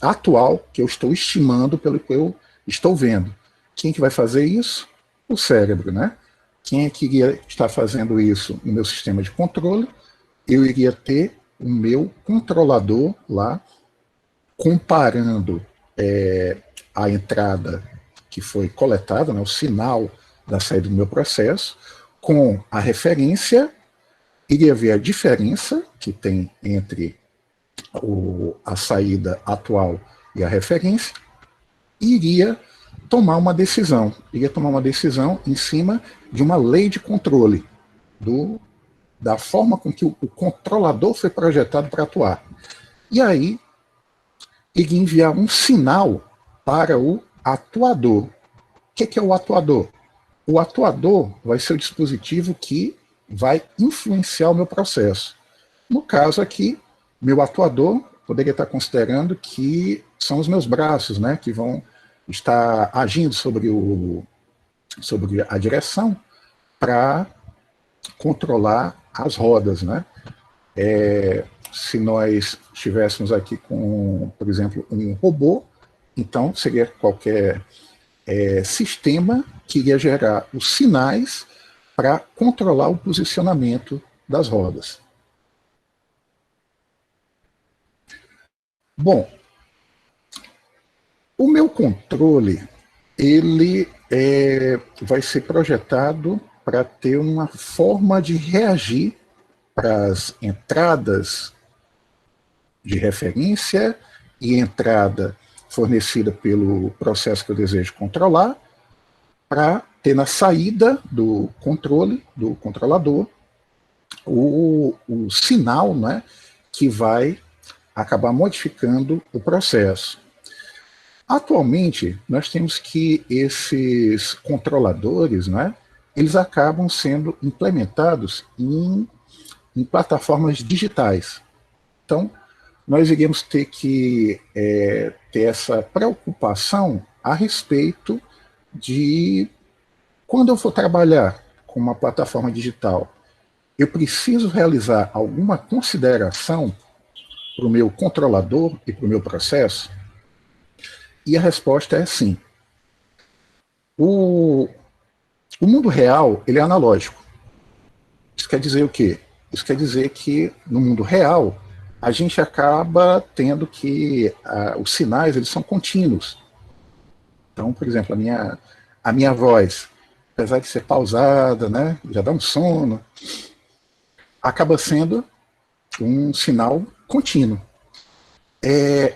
Speaker 4: atual que eu estou estimando pelo que eu estou vendo. Quem que vai fazer isso? O cérebro, né? Quem é que iria estar fazendo isso no meu sistema de controle? Eu iria ter o meu controlador lá comparando a entrada que foi coletada, né, o sinal da saída do meu processo, com a referência, iria ver a diferença que tem entre a saída atual e a referência, e iria tomar uma decisão em cima de uma lei de controle, da forma com que o controlador foi projetado para atuar. E aí, iria enviar um sinal para o atuador. O que é o atuador? O atuador vai ser o dispositivo que vai influenciar o meu processo. No caso aqui, meu atuador poderia estar considerando que são os meus braços, né, que vão estar agindo sobre a direção para controlar as rodas, né? Se nós estivéssemos aqui com, por exemplo, um robô, então seria qualquer sistema que iria gerar os sinais para controlar o posicionamento das rodas. Bom, o meu controle, ele vai ser projetado para ter uma forma de reagir para as entradas de referência e entrada fornecida pelo processo que eu desejo controlar, para ter na saída do controle, do controlador, o sinal, né, que vai acabar modificando o processo. Atualmente, nós temos que esses controladores, né, eles acabam sendo implementados em plataformas digitais. Então, nós iríamos ter que ter essa preocupação a respeito de quando eu for trabalhar com uma plataforma digital, eu preciso realizar alguma consideração para o meu controlador e para o meu processo? E a resposta é sim. O mundo real, ele é analógico. Isso quer dizer o quê? Isso quer dizer que no mundo real, a gente acaba tendo que os sinais, eles são contínuos. Então, por exemplo, a minha voz, apesar de ser pausada, né, já dá um sono, acaba sendo um sinal contínuo.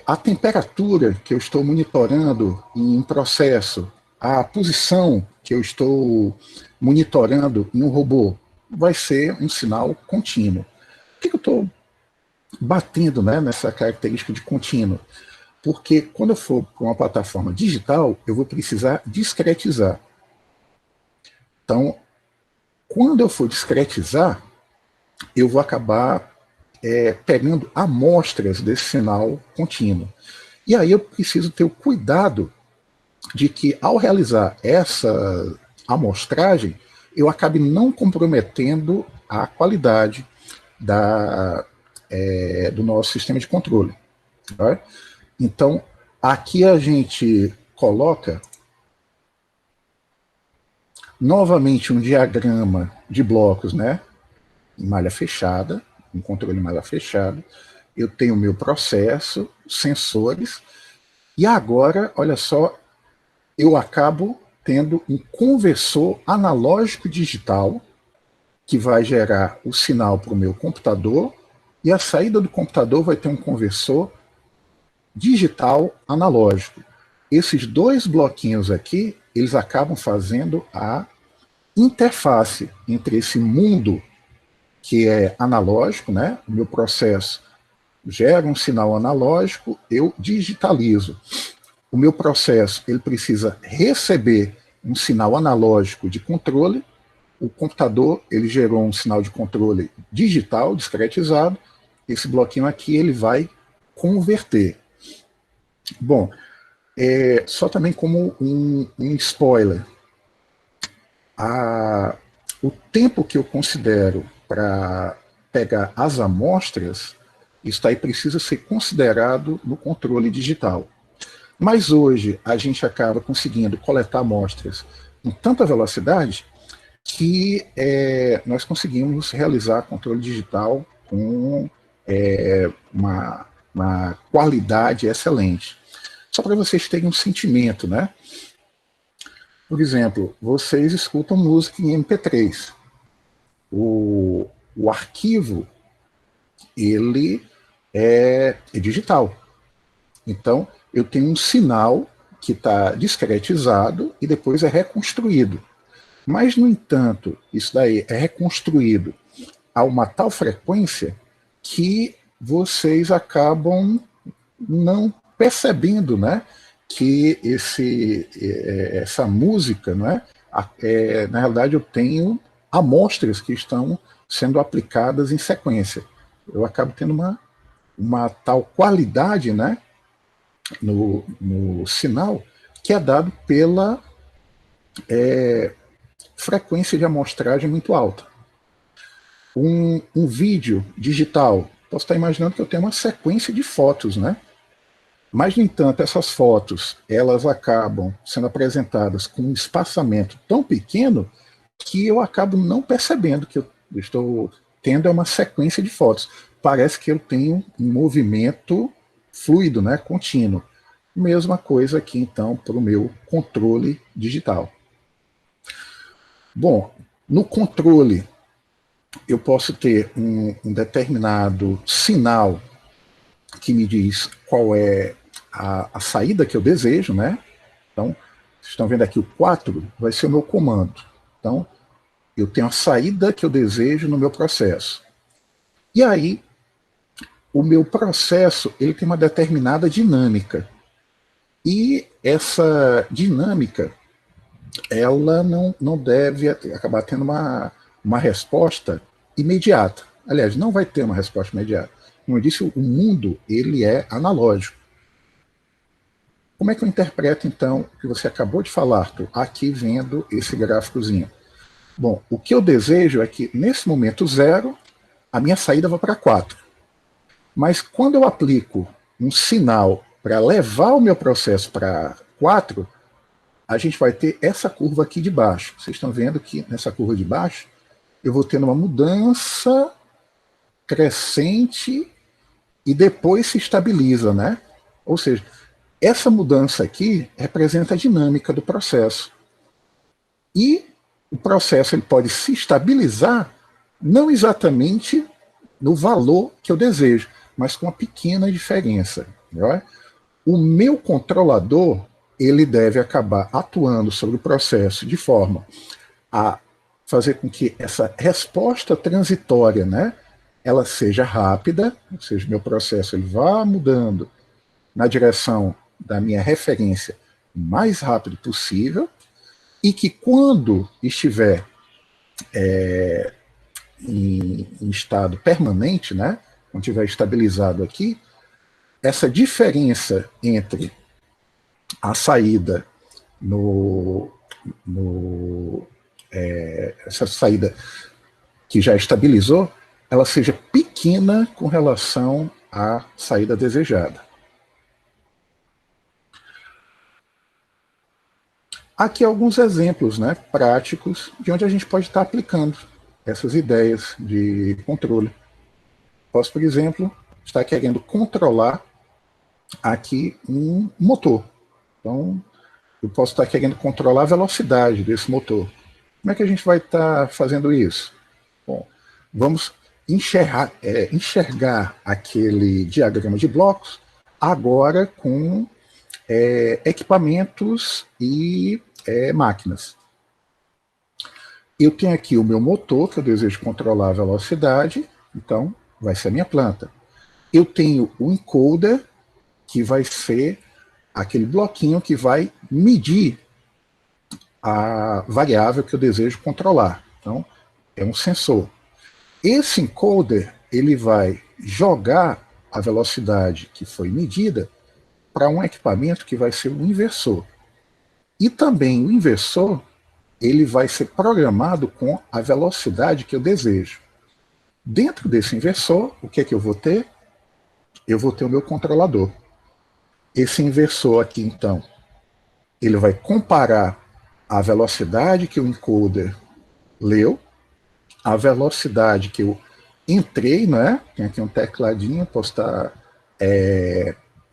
Speaker 4: A temperatura que eu estou monitorando em um processo, a posição que eu estou monitorando em um robô, vai ser um sinal contínuo. Por que eu estou batendo, né, nessa característica de contínuo? Porque quando eu for para uma plataforma digital, eu vou precisar discretizar. Então, quando eu for discretizar, eu vou acabar pegando amostras desse sinal contínuo. E aí eu preciso ter o cuidado de que, ao realizar essa amostragem, eu acabe não comprometendo a qualidade do nosso sistema de controle. Tá? Então, aqui a gente coloca novamente um diagrama de blocos, né, em malha fechada, um controle em malha fechada. eu tenho o meu processo, sensores, e agora, olha só, eu acabo tendo um conversor analógico digital que vai gerar o sinal para o meu computador, e a saída do computador vai ter um conversor digital analógico. Esses dois bloquinhos aqui, eles acabam fazendo a interface entre esse mundo que é analógico, né? O meu processo gera um sinal analógico, eu digitalizo. O meu processo ele precisa receber um sinal analógico de controle. O computador ele gerou um sinal de controle digital, discretizado. Esse bloquinho aqui ele vai converter. Bom, só também como um spoiler, o tempo que eu considero para pegar as amostras, isso aí precisa ser considerado no controle digital. Mas hoje a gente acaba conseguindo coletar amostras com tanta velocidade que nós conseguimos realizar controle digital com uma qualidade excelente. Só para vocês terem um sentimento, né? Por exemplo, vocês escutam música em MP3. O arquivo, ele é digital. Então, eu tenho um sinal que está discretizado e depois é reconstruído. Mas, no entanto, isso daí é reconstruído a uma tal frequência que vocês acabam não percebendo, né, que essa música, né, na realidade eu tenho amostras que estão sendo aplicadas em sequência. Eu acabo tendo uma tal qualidade, né, no sinal que é dado pela frequência de amostragem muito alta. Um vídeo digital, posso estar imaginando que eu tenho uma sequência de fotos, né? Mas, no entanto, essas fotos, elas acabam sendo apresentadas com um espaçamento tão pequeno que eu acabo não percebendo que eu estou tendo uma sequência de fotos. Parece que eu tenho um movimento fluido, né, contínuo. Mesma coisa aqui, então, para o meu controle digital. Bom, no controle, eu posso ter um determinado sinal que me diz qual é a saída que eu desejo, né? Então, vocês estão vendo aqui o 4 vai ser o meu comando. Então, eu tenho a saída que eu desejo no meu processo. E aí, o meu processo ele tem uma determinada dinâmica. E essa dinâmica, ela não deve acabar tendo uma resposta imediata. Aliás, não vai ter uma resposta imediata. Como eu disse, o mundo ele é analógico. Como é que eu interpreto, então, o que você acabou de falar, Arthur, aqui vendo esse gráficozinho? Bom, o que eu desejo é que, nesse momento 0, a minha saída vá para 4. Mas quando eu aplico um sinal para levar o meu processo para 4, a gente vai ter essa curva aqui de baixo. Vocês estão vendo que nessa curva de baixo, eu vou tendo uma mudança crescente e depois se estabiliza, né? Ou seja, essa mudança aqui representa a dinâmica do processo. E o processo ele pode se estabilizar não exatamente no valor que eu desejo, mas com uma pequena diferença. Né? O meu controlador ele deve acabar atuando sobre o processo de forma a fazer com que essa resposta transitória, né, ela seja rápida, ou seja, meu processo ele vá mudando na direção da minha referência o mais rápido possível, e que quando estiver em estado permanente, né, quando estiver estabilizado aqui, essa diferença entre a saída essa saída que já estabilizou, ela seja pequena com relação à saída desejada. Aqui alguns exemplos, né, práticos de onde a gente pode estar aplicando essas ideias de controle. Posso, por exemplo, está querendo controlar aqui um motor. Então, eu posso estar querendo controlar a velocidade desse motor. Como é que a gente vai estar fazendo isso? Bom, vamos enxergar aquele diagrama de blocos agora com equipamentos e máquinas. Eu tenho aqui o meu motor, que eu desejo controlar a velocidade, então vai ser a minha planta. Eu tenho o encoder, que vai ser aquele bloquinho que vai medir a variável que eu desejo controlar. Então, é um sensor. Esse encoder, ele vai jogar a velocidade que foi medida para um equipamento que vai ser o inversor. E também o inversor, ele vai ser programado com a velocidade que eu desejo. Dentro desse inversor, o que é que eu vou ter? Eu vou ter o meu controlador. Esse inversor aqui, então, ele vai comparar a velocidade que o encoder leu, a velocidade que eu entrei, né? Tem aqui um tecladinho, posso estar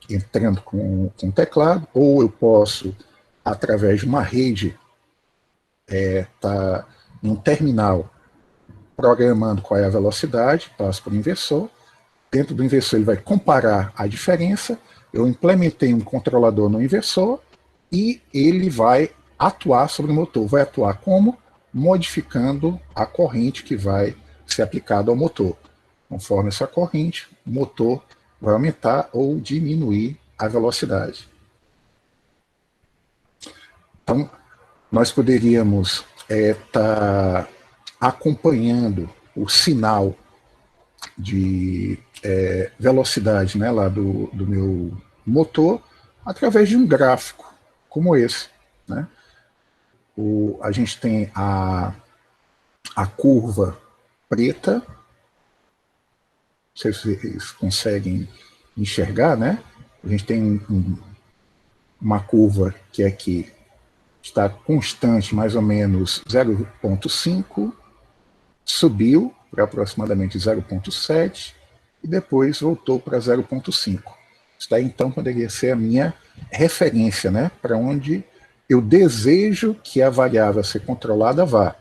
Speaker 4: entrando com o teclado, ou eu posso, através de uma rede, estar em um terminal programando qual é a velocidade, passo para o inversor. Dentro do inversor ele vai comparar a diferença. Eu implementei um controlador no inversor e ele vai atuar sobre o motor. Vai atuar como? Modificando a corrente que vai ser aplicada ao motor. Conforme essa corrente, o motor vai aumentar ou diminuir a velocidade. Então, nós poderíamos estar acompanhando o sinal de velocidade, né, lá do meu motor através de um gráfico como esse, né? A gente tem a curva preta, não sei se vocês conseguem enxergar, né? A gente tem uma curva que aqui está constante, mais ou menos 0,5, subiu para aproximadamente 0,7 e depois voltou para 0,5. Isso daí, então, poderia ser a minha referência, né, para onde eu desejo que a variável a ser controlada vá.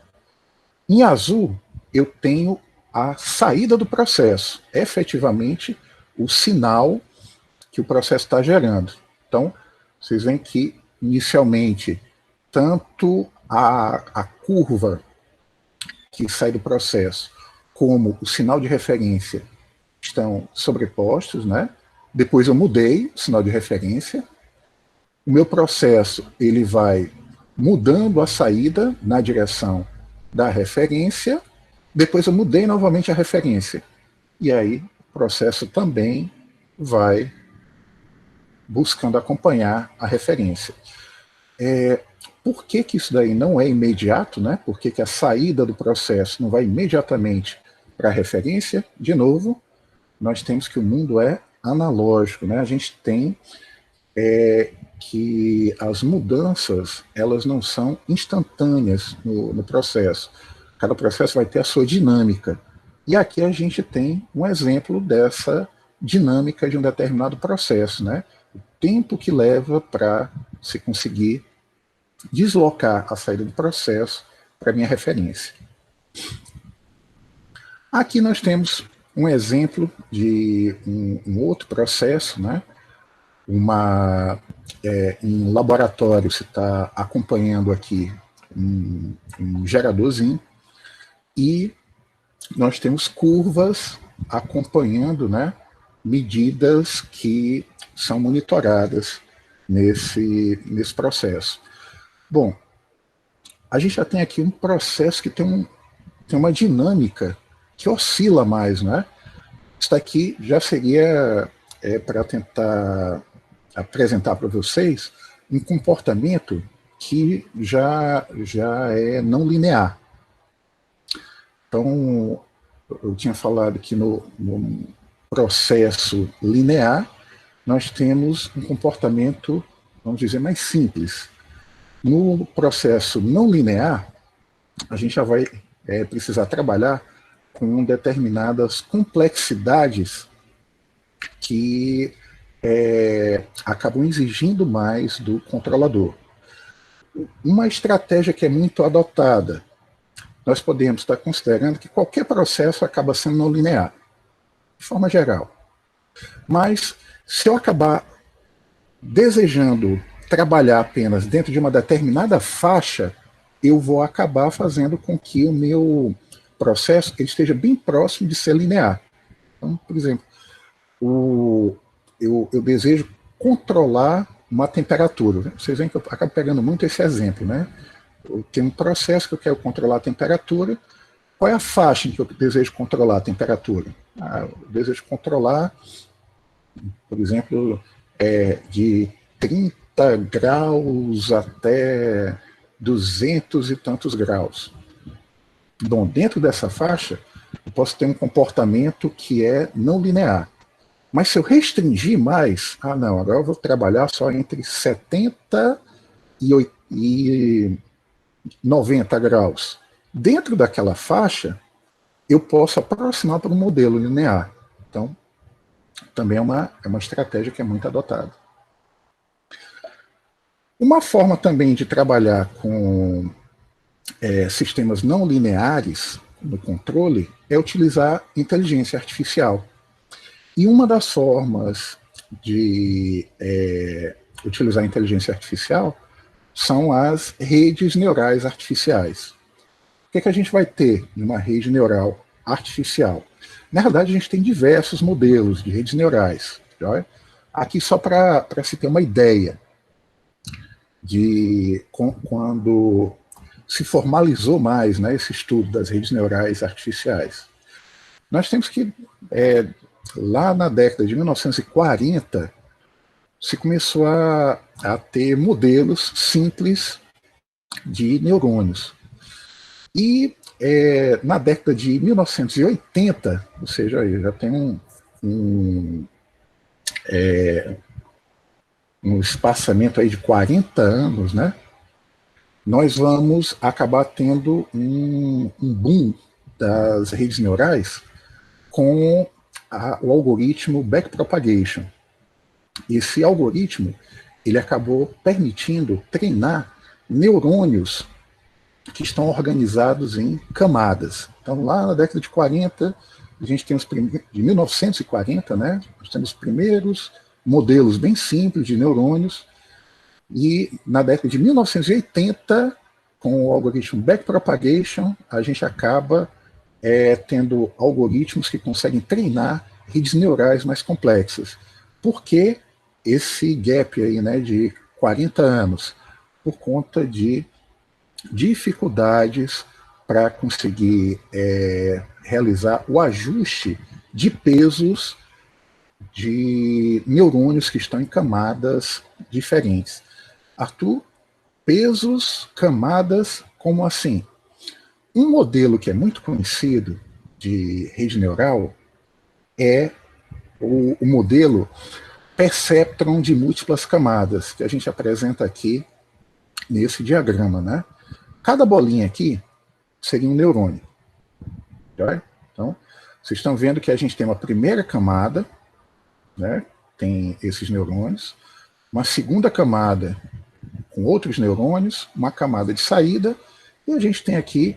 Speaker 4: Em azul, eu tenho a saída do processo, efetivamente o sinal que o processo está gerando. Então, vocês veem que, inicialmente, tanto a curva que sai do processo como o sinal de referência estão sobrepostos, né? Depois eu mudei o sinal de referência. O meu processo ele vai mudando a saída na direção da referência. Depois eu mudei novamente a referência. E aí o processo também vai buscando acompanhar a referência. Por que isso daí não é imediato, né? Por que a saída do processo não vai imediatamente para a referência? De novo, nós temos que o mundo é analógico, né? A gente tem que as mudanças elas não são instantâneas no processo. Cada processo vai ter a sua dinâmica. E aqui a gente tem um exemplo dessa dinâmica de um determinado processo, né? O tempo que leva para se conseguir deslocar a saída do processo para a minha referência. Aqui nós temos um exemplo de um outro processo, né? Em laboratório, você está acompanhando aqui um geradorzinho e nós temos curvas acompanhando, né, medidas que são monitoradas nesse processo. Bom, a gente já tem aqui um processo que tem uma dinâmica que oscila mais, né? Isso aqui já seria para tentar apresentar para vocês um comportamento que já é não linear. Então, eu tinha falado que no processo linear, nós temos um comportamento, vamos dizer, mais simples. No processo não linear, a gente já vai precisar trabalhar com determinadas complexidades que acabam exigindo mais do controlador. Uma estratégia que é muito adotada, nós podemos estar considerando que qualquer processo acaba sendo não linear, de forma geral. Mas, se eu acabar desejando trabalhar apenas dentro de uma determinada faixa, eu vou acabar fazendo com que o meu processo ele esteja bem próximo de ser linear. Então, por exemplo, eu desejo controlar uma temperatura. Vocês veem que eu acabo pegando muito esse exemplo, né? Eu tenho um processo que eu quero controlar a temperatura. Qual é a faixa em que eu desejo controlar a temperatura? Eu desejo controlar, por exemplo, de 30 graus até 200 e tantos graus. Bom, dentro dessa faixa, eu posso ter um comportamento que é não linear. Mas se eu restringir mais, não, agora eu vou trabalhar só entre 70 e 90 graus. Dentro daquela faixa, eu posso aproximar para um modelo linear. Então, também é uma estratégia que é muito adotada. Uma forma também de trabalhar com sistemas não lineares no controle é utilizar inteligência artificial. E uma das formas de utilizar a inteligência artificial são as redes neurais artificiais. O que a gente vai ter de uma rede neural artificial? Na verdade, a gente tem diversos modelos de redes neurais. Tá? Aqui só para se ter uma ideia de quando se formalizou mais, né, esse estudo das redes neurais artificiais. Nós temos que, lá na década de 1940, se começou a ter modelos simples de neurônios. E na década de 1980, ou seja, já tem um espaçamento aí de 40 anos, né? Nós vamos acabar tendo um boom das redes neurais com o algoritmo backpropagation. Esse algoritmo ele acabou permitindo treinar neurônios que estão organizados em camadas. Então, lá na década de 40, a gente tem de 1940, né? Nós temos os primeiros modelos bem simples de neurônios. E na década de 1980, com o algoritmo backpropagation, a gente acaba tendo algoritmos que conseguem treinar redes neurais mais complexas. Por que esse gap aí, né, de 40 anos? Por conta de dificuldades para conseguir realizar o ajuste de pesos de neurônios que estão em camadas diferentes. Arthur, pesos, camadas, como assim? Um modelo que é muito conhecido de rede neural é o modelo perceptron de múltiplas camadas, que a gente apresenta aqui nesse diagrama, né? Cada bolinha aqui seria um neurônio. Tá? Então, vocês estão vendo que a gente tem uma primeira camada, né? Tem esses neurônios, uma segunda camada com outros neurônios, uma camada de saída, e a gente tem aqui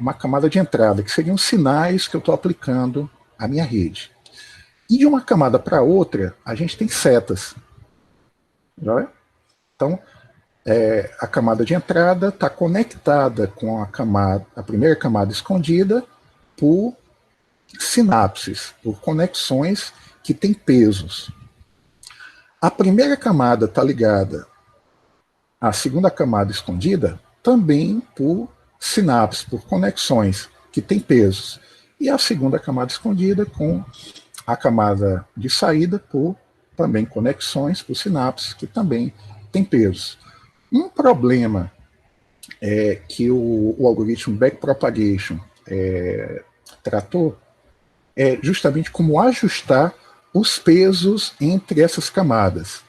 Speaker 4: uma camada de entrada, que seriam sinais que eu estou aplicando à minha rede. E de uma camada para outra, a gente tem setas. Tá? Então, a camada de entrada está conectada com a primeira camada escondida por sinapses, por conexões que têm pesos. A primeira camada está ligada à segunda camada escondida também por sinapses, por conexões que têm pesos. E a segunda camada escondida com a camada de saída por também conexões, por sinapses que também têm pesos. Um problema que o algoritmo backpropagation tratou é justamente como ajustar os pesos entre essas camadas.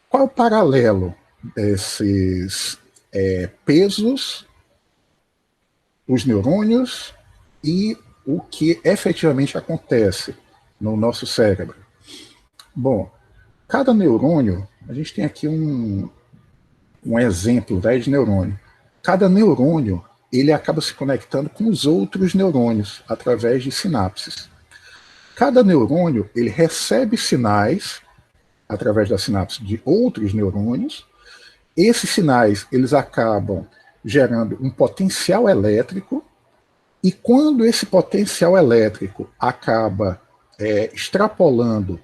Speaker 4: Qual é o paralelo desses pesos, os neurônios e o que efetivamente acontece no nosso cérebro? Bom, cada neurônio, a gente tem aqui um exemplo, né, de neurônio. Cada neurônio, ele acaba se conectando com os outros neurônios através de sinapses. Cada neurônio, ele recebe sinais através da sinapse de outros neurônios. Esses sinais, eles acabam gerando um potencial elétrico, e quando esse potencial elétrico acaba extrapolando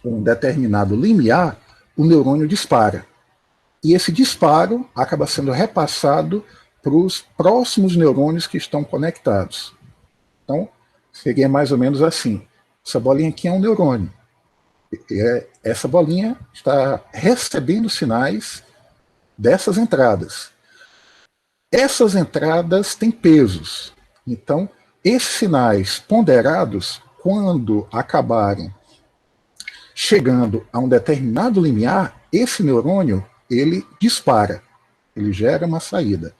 Speaker 4: um determinado limiar, o neurônio dispara. E esse disparo acaba sendo repassado para os próximos neurônios que estão conectados. Então, seria mais ou menos assim. Essa bolinha aqui é um neurônio. Essa bolinha está recebendo sinais dessas entradas. Essas entradas têm pesos. Então, esses sinais ponderados, quando acabarem chegando a um determinado limiar, esse neurônio, ele dispara, ele gera uma saída.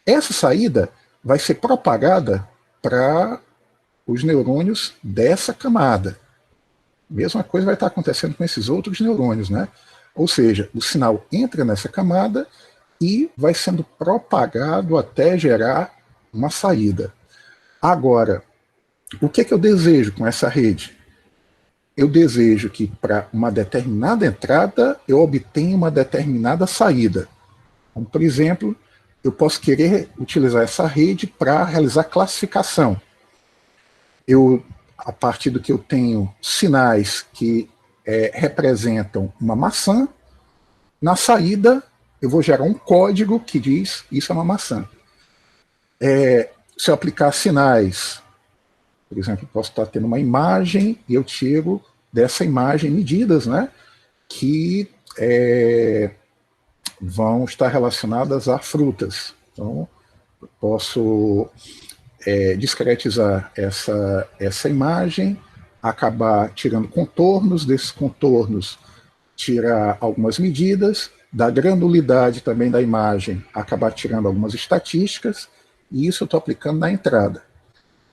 Speaker 4: Essa saída vai ser propagada para os neurônios dessa camada. Mesma coisa vai estar acontecendo com esses outros neurônios, né? Ou seja, o sinal entra nessa camada e vai sendo propagado até gerar uma saída. Agora, o que eu desejo com essa rede? Eu desejo que para uma determinada entrada eu obtenha uma determinada saída. Como, por exemplo, eu posso querer utilizar essa rede para realizar classificação. A partir do que eu tenho sinais que representam uma maçã, na saída eu vou gerar um código que diz isso é uma maçã. Se eu aplicar sinais, por exemplo, eu posso estar tendo uma imagem e eu tiro dessa imagem medidas, né, que vão estar relacionadas a frutas. Então, eu posso discretizar essa imagem, acabar tirando contornos, desses contornos tirar algumas medidas, da granulidade também da imagem, acabar tirando algumas estatísticas, e isso eu estou aplicando na entrada.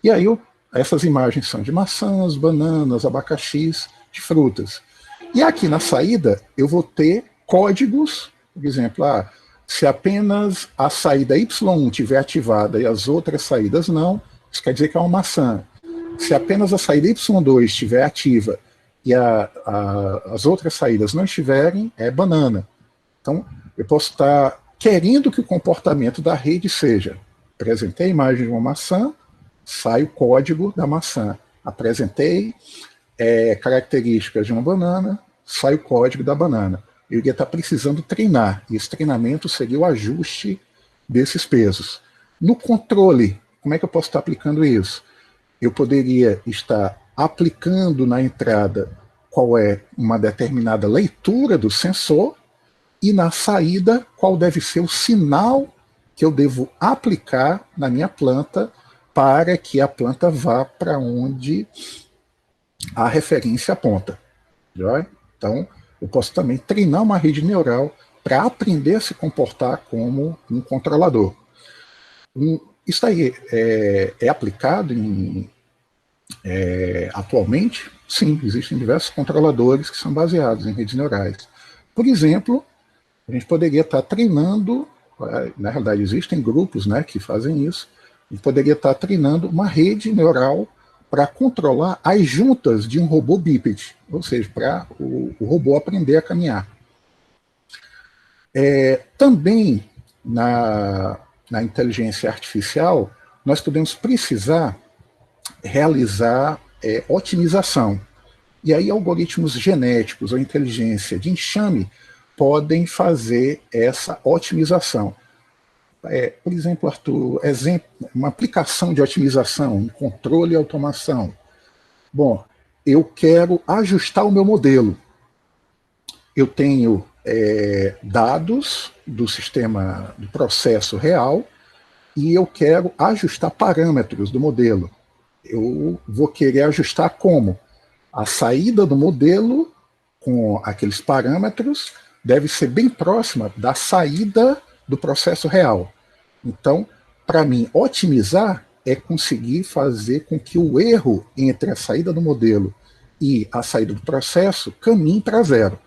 Speaker 4: E aí essas imagens são de maçãs, bananas, abacaxis, de frutas. E aqui na saída eu vou ter códigos, por exemplo, se apenas a saída Y1 estiver ativada e as outras saídas não, isso quer dizer que é uma maçã. Se apenas a saída Y2 estiver ativa e as outras saídas não estiverem, é banana. Então, eu posso estar querendo que o comportamento da rede seja: apresentei a imagem de uma maçã, sai o código da maçã. Apresentei características de uma banana, sai o código da banana. Eu iria estar precisando treinar, e esse treinamento seria o ajuste desses pesos. No controle, como é que eu posso estar aplicando isso? Eu poderia estar aplicando na entrada qual é uma determinada leitura do sensor, e na saída qual deve ser o sinal que eu devo aplicar na minha planta para que a planta vá para onde a referência aponta. Então, eu posso também treinar uma rede neural para aprender a se comportar como um controlador. Isso aí é aplicado atualmente? Sim, existem diversos controladores que são baseados em redes neurais. Por exemplo, a gente poderia estar treinando, na realidade existem grupos, né, que fazem isso, a gente poderia estar treinando uma rede neural para controlar as juntas de um robô bípede, ou seja, para o robô aprender a caminhar. Também na inteligência artificial, nós podemos precisar realizar otimização. E aí algoritmos genéticos ou inteligência de enxame podem fazer essa otimização. Por exemplo, Arthur, uma aplicação de otimização, um controle e automação. Bom, eu quero ajustar o meu modelo. Eu tenho dados do sistema, do processo real, e eu quero ajustar parâmetros do modelo. Eu vou querer ajustar como? A saída do modelo com aqueles parâmetros deve ser bem próxima da saída do processo real. Então, para mim otimizar, é conseguir fazer com que o erro entre a saída do modelo e a saída do processo caminhe para zero.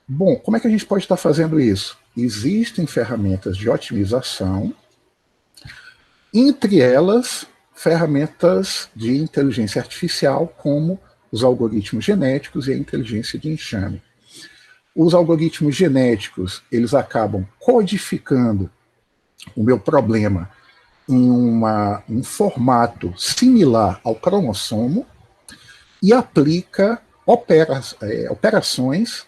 Speaker 4: Bom, como é que a gente pode estar fazendo isso? Existem ferramentas de otimização, entre elas, ferramentas de inteligência artificial, como os algoritmos genéticos e a inteligência de enxame. Os algoritmos genéticos, eles acabam codificando o meu problema em um formato similar ao cromossomo e aplica operações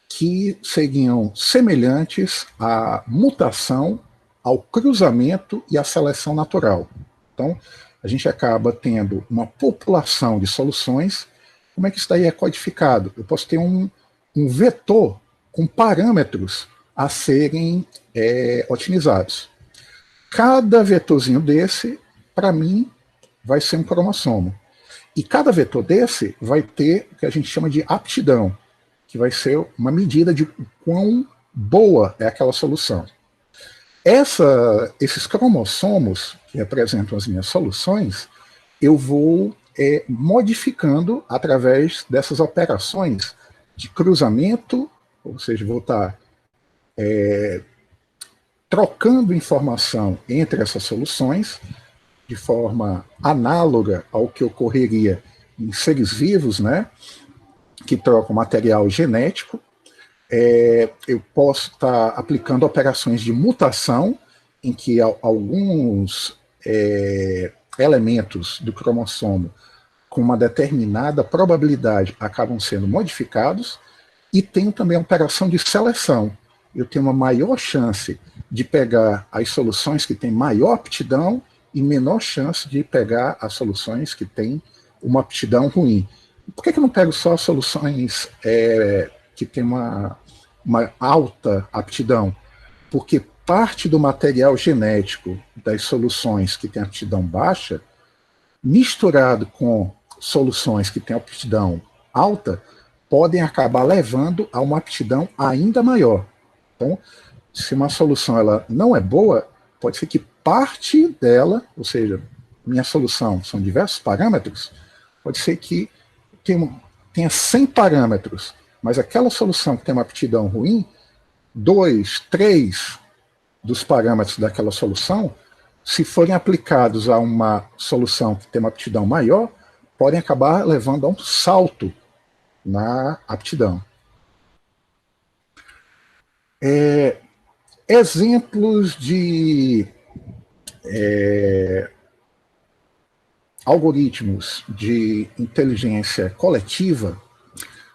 Speaker 4: que seriam semelhantes à mutação, ao cruzamento e à seleção natural. Então, a gente acaba tendo uma população de soluções. Como é que isso daí é codificado? Eu posso ter um vetor com parâmetros a serem otimizados. Cada vetorzinho desse, para mim, vai ser um cromossomo. E cada vetor desse vai ter o que a gente chama de aptidão, que vai ser uma medida de quão boa é aquela solução. Esses cromossomos, que representam as minhas soluções, eu vou modificando através dessas operações de cruzamento, ou seja, vou estar trocando informação entre essas soluções, de forma análoga ao que ocorreria em seres vivos, né, que trocam material genético. Eu posso estar aplicando operações de mutação, em que alguns elementos do cromossomo com uma determinada probabilidade acabam sendo modificados, e tenho também a operação de seleção. Eu tenho uma maior chance de pegar as soluções que têm maior aptidão e menor chance de pegar as soluções que têm uma aptidão ruim. Por que eu não pego só as soluções que têm uma alta aptidão? Porque parte do material genético das soluções que têm aptidão baixa, misturado com soluções que têm aptidão alta, podem acabar levando a uma aptidão ainda maior. Então, se uma solução ela não é boa, pode ser que parte dela, ou seja, minha solução são diversos parâmetros, pode ser que tenha 100 parâmetros, mas aquela solução que tem uma aptidão ruim, 2, 3 dos parâmetros daquela solução, se forem aplicados a uma solução que tem uma aptidão maior, podem acabar levando a um salto na aptidão. Exemplos de algoritmos de inteligência coletiva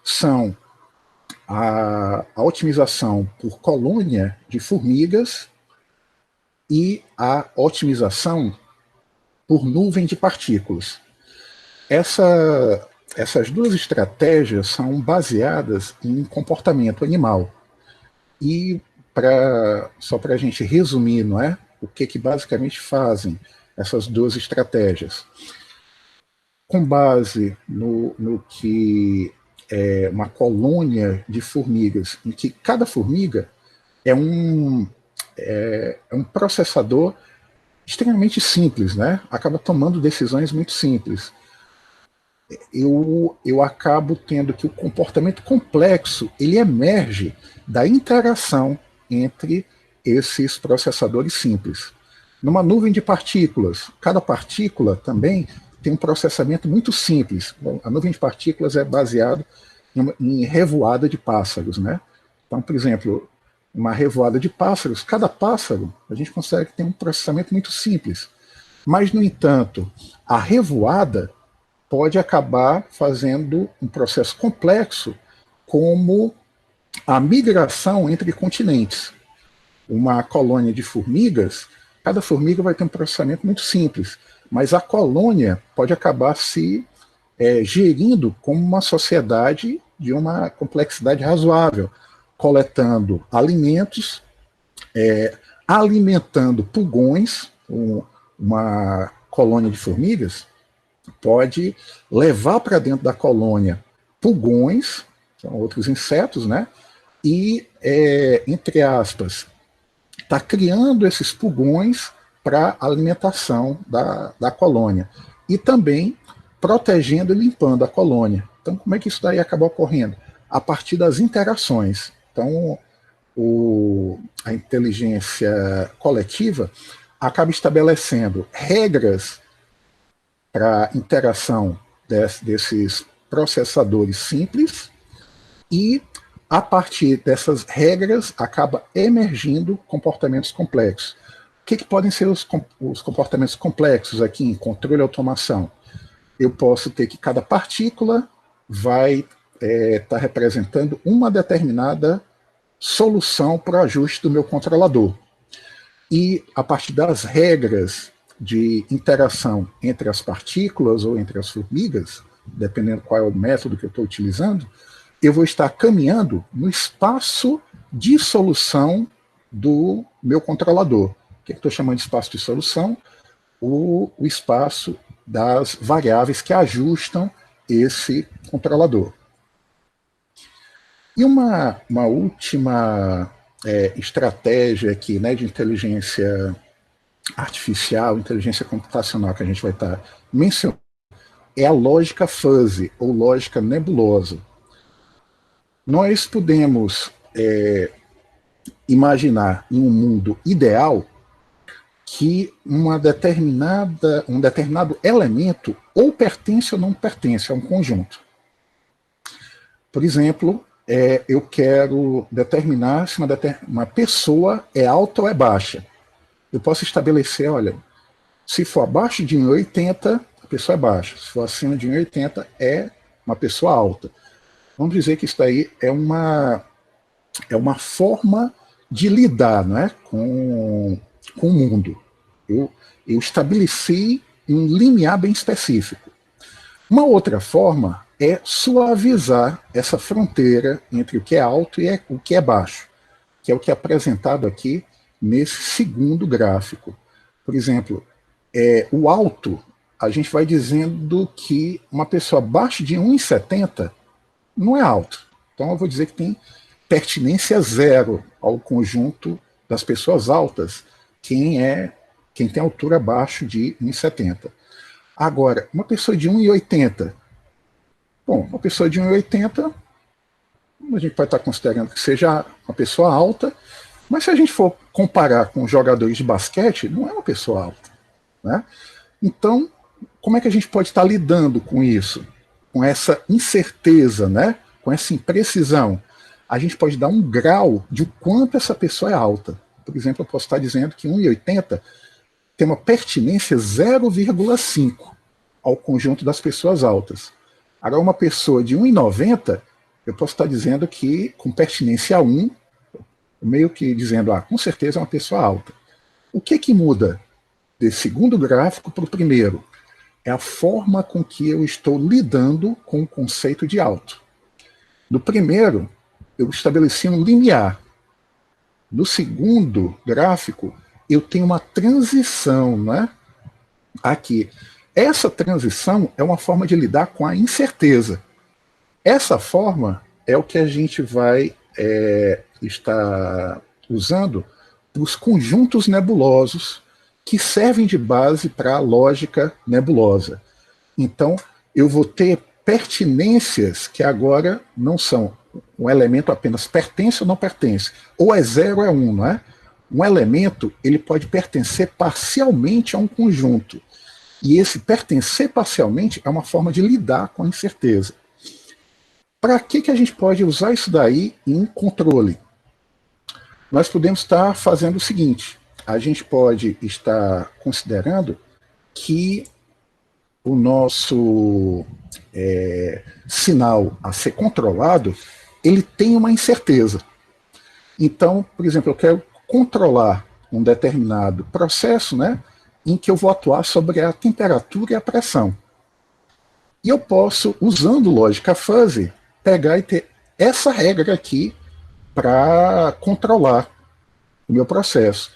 Speaker 4: são a otimização por colônia de formigas e a otimização por nuvem de partículas. Essas duas estratégias são baseadas em comportamento animal. E, só para a gente resumir, não é? O que basicamente fazem essas duas estratégias? Com base no que é uma colônia de formigas, em que cada formiga é um processador extremamente simples, né? Acaba tomando decisões muito simples. Eu acabo tendo que o comportamento complexo ele emerge da interação entre esses processadores simples. Numa nuvem de partículas, cada partícula também tem um processamento muito simples. A nuvem de partículas é baseada em revoada de pássaros, né? Então, por exemplo, uma revoada de pássaros, cada pássaro a gente consegue ter um processamento muito simples. Mas, no entanto, a revoada pode acabar fazendo um processo complexo, como a migração entre continentes. Uma colônia de formigas, cada formiga vai ter um processamento muito simples, mas a colônia pode acabar se gerindo como uma sociedade de uma complexidade razoável, coletando alimentos, alimentando pulgões. Uma colônia de formigas pode levar para dentro da colônia pulgões, são outros insetos, né? E, entre aspas, está criando esses pulgões para a alimentação da colônia. E também protegendo e limpando a colônia. Então, como é que isso daí acaba ocorrendo? A partir das interações. Então, a inteligência coletiva acaba estabelecendo regras para a interação desses processadores simples e, a partir dessas regras, acaba emergindo comportamentos complexos. O que podem ser os comportamentos complexos aqui em controle e automação? Eu posso ter que cada partícula vai estar representando uma determinada solução para o ajuste do meu controlador. E, a partir das regras de interação entre as partículas ou entre as formigas, dependendo qual é o método que eu estou utilizando, eu vou estar caminhando no espaço de solução do meu controlador. O que eu estou chamando de espaço de solução? O espaço das variáveis que ajustam esse controlador. E uma última estratégia aqui, né, de inteligência artificial, inteligência computacional que a gente vai estar mencionando, é a lógica fuzzy, ou lógica nebulosa. Nós podemos imaginar em um mundo ideal que um determinado elemento ou pertence ou não pertence a um conjunto. Por exemplo, eu quero determinar se uma pessoa é alta ou é baixa. Eu posso estabelecer, olha, se for abaixo de 1,80, a pessoa é baixa. Se for acima de 1,80, é uma pessoa alta. Vamos dizer que isso daí é uma forma de lidar, né, com o mundo. Eu estabeleci um limiar bem específico. Uma outra forma é suavizar essa fronteira entre o que é alto e o que é baixo, que é o que é apresentado aqui nesse segundo gráfico. Por exemplo, o alto, a gente vai dizendo que uma pessoa abaixo de 1,70 não é alto. Então eu vou dizer que tem pertinência zero ao conjunto das pessoas altas, quem tem altura abaixo de 1,70. Agora, uma pessoa de 1,80, bom, uma pessoa de 1,80, a gente pode estar considerando que seja uma pessoa alta, mas se a gente for comparar com jogadores de basquete, não é uma pessoa alta, né? Então, como é que a gente pode estar lidando com isso? Com essa incerteza, né? Com essa imprecisão? A gente pode dar um grau de quanto essa pessoa é alta. Por exemplo, eu posso estar dizendo que 1,80 tem uma pertinência 0,5 ao conjunto das pessoas altas. Agora, uma pessoa de 1,90, eu posso estar dizendo que, com pertinência a 1, meio que dizendo, com certeza é uma pessoa alta. O que muda desse segundo gráfico para o primeiro? É a forma com que eu estou lidando com o conceito de alto. No primeiro, eu estabeleci um limiar. No segundo gráfico, eu tenho uma transição, né? Aqui. Essa transição é uma forma de lidar com a incerteza. Essa forma é o que a gente vai estar usando para os conjuntos nebulosos que servem de base para a lógica nebulosa. Então, eu vou ter pertinências que agora não são um elemento apenas pertence ou não pertence. Ou é 0 ou é 1, não é? Um elemento ele pode pertencer parcialmente a um conjunto. E esse pertencer parcialmente é uma forma de lidar com a incerteza. Para que a gente pode usar isso daí em controle? Nós podemos estar fazendo o seguinte, a gente pode estar considerando que o nosso sinal a ser controlado, ele tem uma incerteza. Então, por exemplo, eu quero controlar um determinado processo, né, em que eu vou atuar sobre a temperatura e a pressão. E eu posso, usando lógica fuzzy, pegar e ter essa regra aqui para controlar o meu processo.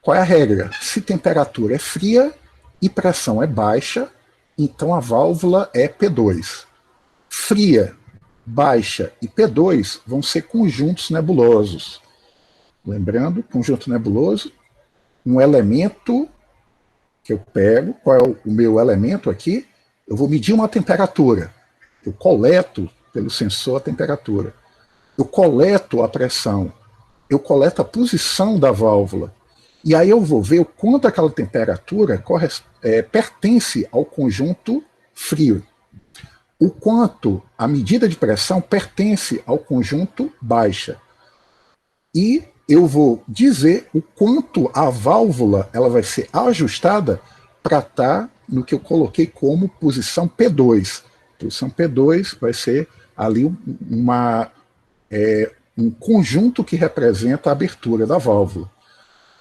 Speaker 4: Qual é a regra? Se temperatura é fria e pressão é baixa, então a válvula é P2. Fria, baixa e P2 vão ser conjuntos nebulosos. Lembrando, conjunto nebuloso um elemento que eu pego, qual é o meu elemento aqui, eu vou medir uma temperatura. Eu coleto pelo sensor a temperatura. Eu coleto a pressão. Eu coleto a posição da válvula. E aí eu vou ver o quanto aquela temperatura pertence ao conjunto frio. O quanto a medida de pressão pertence ao conjunto baixa. E eu vou dizer o quanto a válvula ela vai ser ajustada para estar no que eu coloquei como posição P2. Posição P2 vai ser ali um conjunto que representa a abertura da válvula.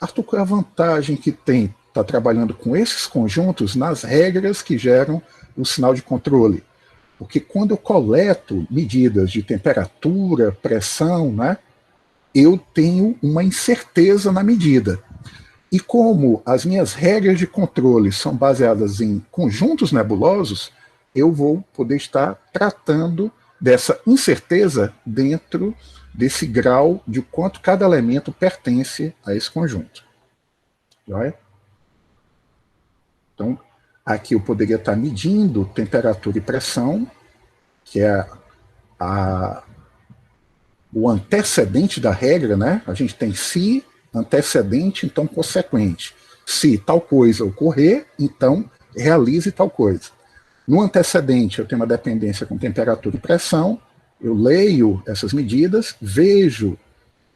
Speaker 4: Arthur, qual é a vantagem que tem estar trabalhando com esses conjuntos nas regras que geram o sinal de controle? Porque quando eu coleto medidas de temperatura, pressão, né, eu tenho uma incerteza na medida. E como as minhas regras de controle são baseadas em conjuntos nebulosos, eu vou poder estar tratando dessa incerteza dentro desse grau de quanto cada elemento pertence a esse conjunto. Joia? Então, aqui eu poderia estar medindo temperatura e pressão, que é o antecedente da regra, né? A gente tem se, antecedente, então consequente. Se tal coisa ocorrer, então realize tal coisa. No antecedente, eu tenho uma dependência com temperatura e pressão, eu leio essas medidas, vejo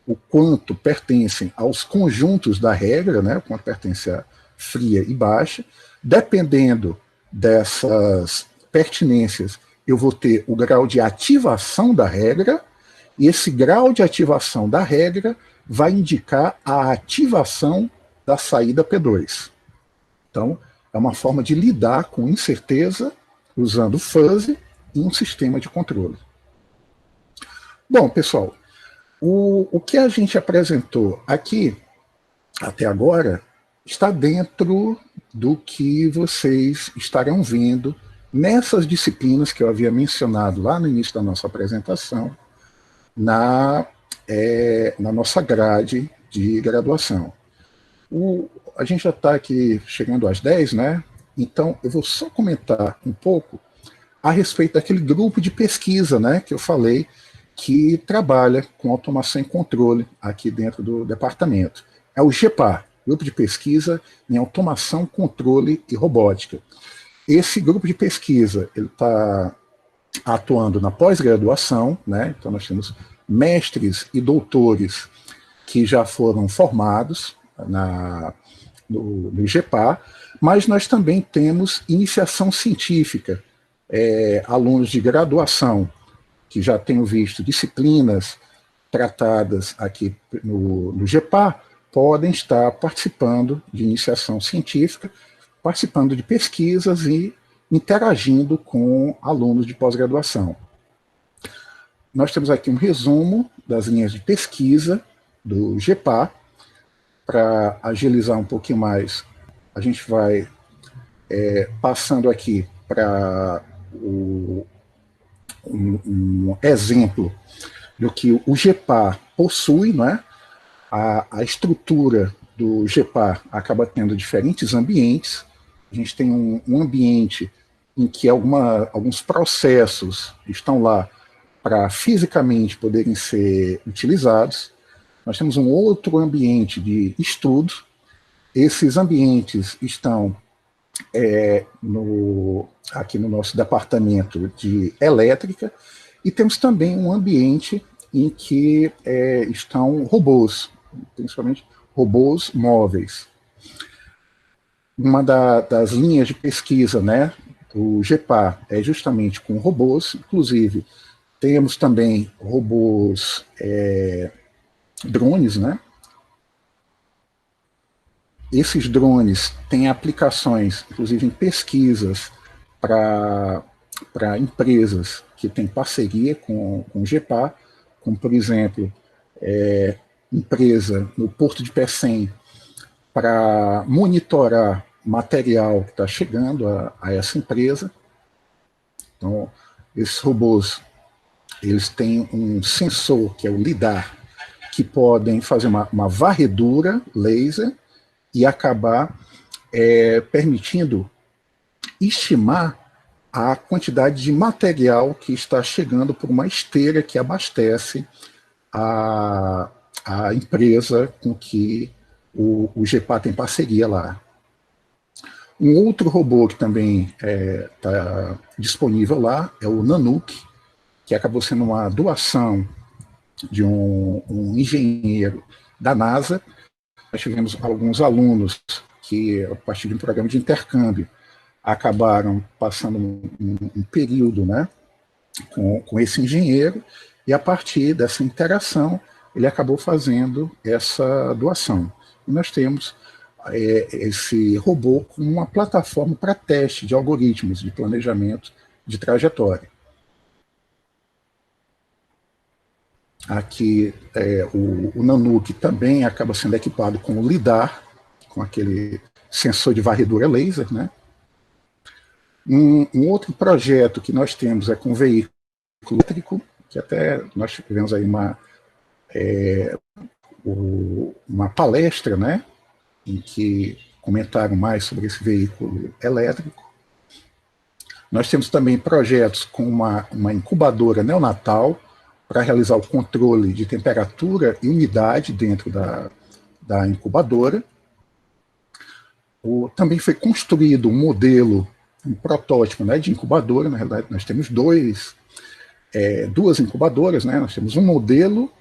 Speaker 4: o quanto pertencem aos conjuntos da regra, né? O quanto pertence a fria e baixa. Dependendo dessas pertinências, eu vou ter o grau de ativação da regra, e esse grau de ativação da regra vai indicar a ativação da saída P2. Então, é uma forma de lidar com incerteza usando fuzzy em um sistema de controle. Bom, pessoal, o que a gente apresentou aqui, até agora, está dentro do que vocês estarão vendo nessas disciplinas que eu havia mencionado lá no início da nossa apresentação, na nossa grade de graduação. A gente já está aqui chegando às 10, né? Então, eu vou só comentar um pouco a respeito daquele grupo de pesquisa, né, que eu falei, que trabalha com automação e controle aqui dentro do departamento. É o GEPAR, Grupo de Pesquisa em Automação, Controle e Robótica. Esse grupo de pesquisa está atuando na pós-graduação, né? Então nós temos mestres e doutores que já foram formados no GEPAR, mas nós também temos iniciação científica, alunos de graduação que já tenham visto disciplinas tratadas aqui no GEPAR, podem estar participando de iniciação científica, participando de pesquisas e interagindo com alunos de pós-graduação. Nós temos aqui um resumo das linhas de pesquisa do GEPAR. Para agilizar um pouquinho mais, a gente vai passando aqui para um exemplo do que o GEPAR possui, né? A estrutura do GEPAR acaba tendo diferentes ambientes. A gente tem um ambiente em que alguns processos estão lá para fisicamente poderem ser utilizados. Nós temos um outro ambiente de estudo. Esses ambientes estão aqui no nosso departamento de elétrica, e temos também um ambiente em que estão robôs, principalmente robôs móveis. Uma das linhas de pesquisa, né, do GEPAR é justamente com robôs, inclusive temos também robôs drones, né? Esses drones têm aplicações, inclusive em pesquisas para empresas que têm parceria com o GEPAR, como, por exemplo, empresa no Porto de Pecém, para monitorar material que está chegando a essa empresa. Então, esses robôs, eles têm um sensor, que é o LIDAR, que podem fazer uma varredura laser e acabar permitindo estimar a quantidade de material que está chegando por uma esteira que abastece a empresa com que o GEPAR tem parceria lá. Um outro robô que também está disponível lá é o Nanook, que acabou sendo uma doação de um engenheiro da NASA. Nós tivemos alguns alunos que, a partir de um programa de intercâmbio, acabaram passando um período, né, com esse engenheiro, e a partir dessa interação ele acabou fazendo essa doação. E nós temos esse robô com uma plataforma para teste de algoritmos de planejamento de trajetória. Aqui o Nanook também acaba sendo equipado com o LIDAR, com aquele sensor de varredura laser, né? Um outro projeto que nós temos é com veículo elétrico, que até nós tivemos aí uma palestra, né, em que comentaram mais sobre esse veículo elétrico. Nós temos também projetos com uma incubadora neonatal para realizar o controle de temperatura e umidade dentro da incubadora. Também foi construído um modelo, um protótipo, né, de incubadora. Na realidade, nós temos duas incubadoras, né? Nós temos um modelo,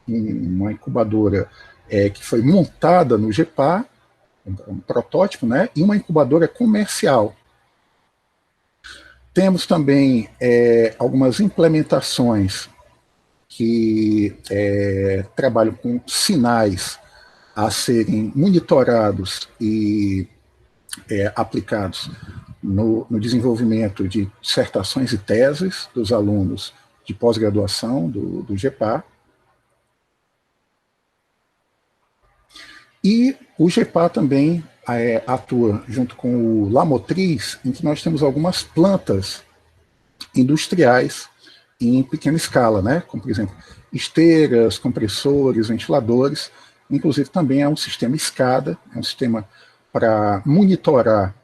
Speaker 4: uma incubadora que foi montada no GEPAR, um protótipo, né, e uma incubadora comercial. Temos também algumas implementações que trabalham com sinais a serem monitorados e aplicados no desenvolvimento de dissertações e teses dos alunos de pós-graduação do GEPAR. E o GEPAR também atua junto com o Lamotriz, em que nós temos algumas plantas industriais em pequena escala, né? Como, por exemplo, esteiras, compressores, ventiladores. Inclusive, também é um sistema SCADA, é um sistema para monitorar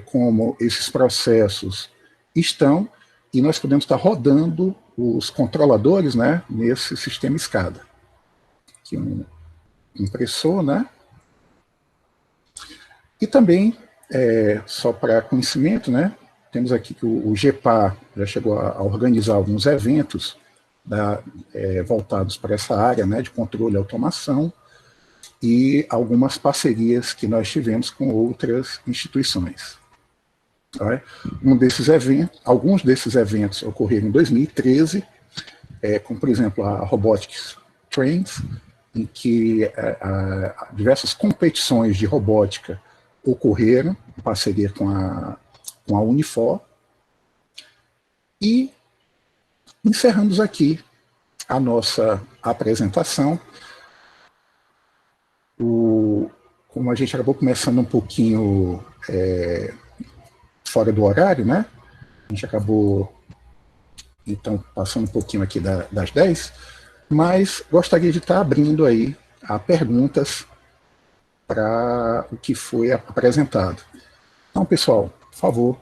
Speaker 4: como esses processos estão, e nós podemos estar rodando os controladores, né, nesse sistema SCADA. Aqui um impressor, né? E também, só para conhecimento, né, temos aqui que o GEPAR já chegou a organizar alguns eventos voltados para essa área, né, de controle e automação, e algumas parcerias que nós tivemos com outras instituições. Alguns desses eventos ocorreram em 2013, como, por exemplo, a Robotics Trains, em que diversas competições de robótica ocorreram, em parceria com a Unifor. E encerramos aqui a nossa apresentação. Como a gente acabou começando um pouquinho fora do horário, né? A gente acabou, então, passando um pouquinho aqui das 10, mas gostaria de estar abrindo aí a perguntas para o que foi apresentado. Então, pessoal, por favor,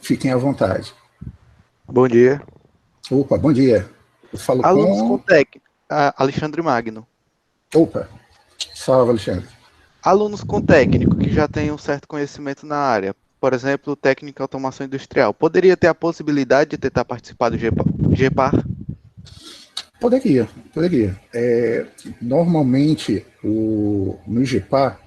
Speaker 4: fiquem à vontade.
Speaker 6: Bom dia.
Speaker 4: Opa, bom dia. Eu falo
Speaker 6: Alunos com técnico, Alexandre Magno.
Speaker 4: Opa, salve, Alexandre.
Speaker 6: Alunos com técnico que já têm um certo conhecimento na área, por exemplo, técnico em automação industrial, poderia ter a possibilidade de tentar participar do GEPAR?
Speaker 4: Poderia. Normalmente, no GEPAR,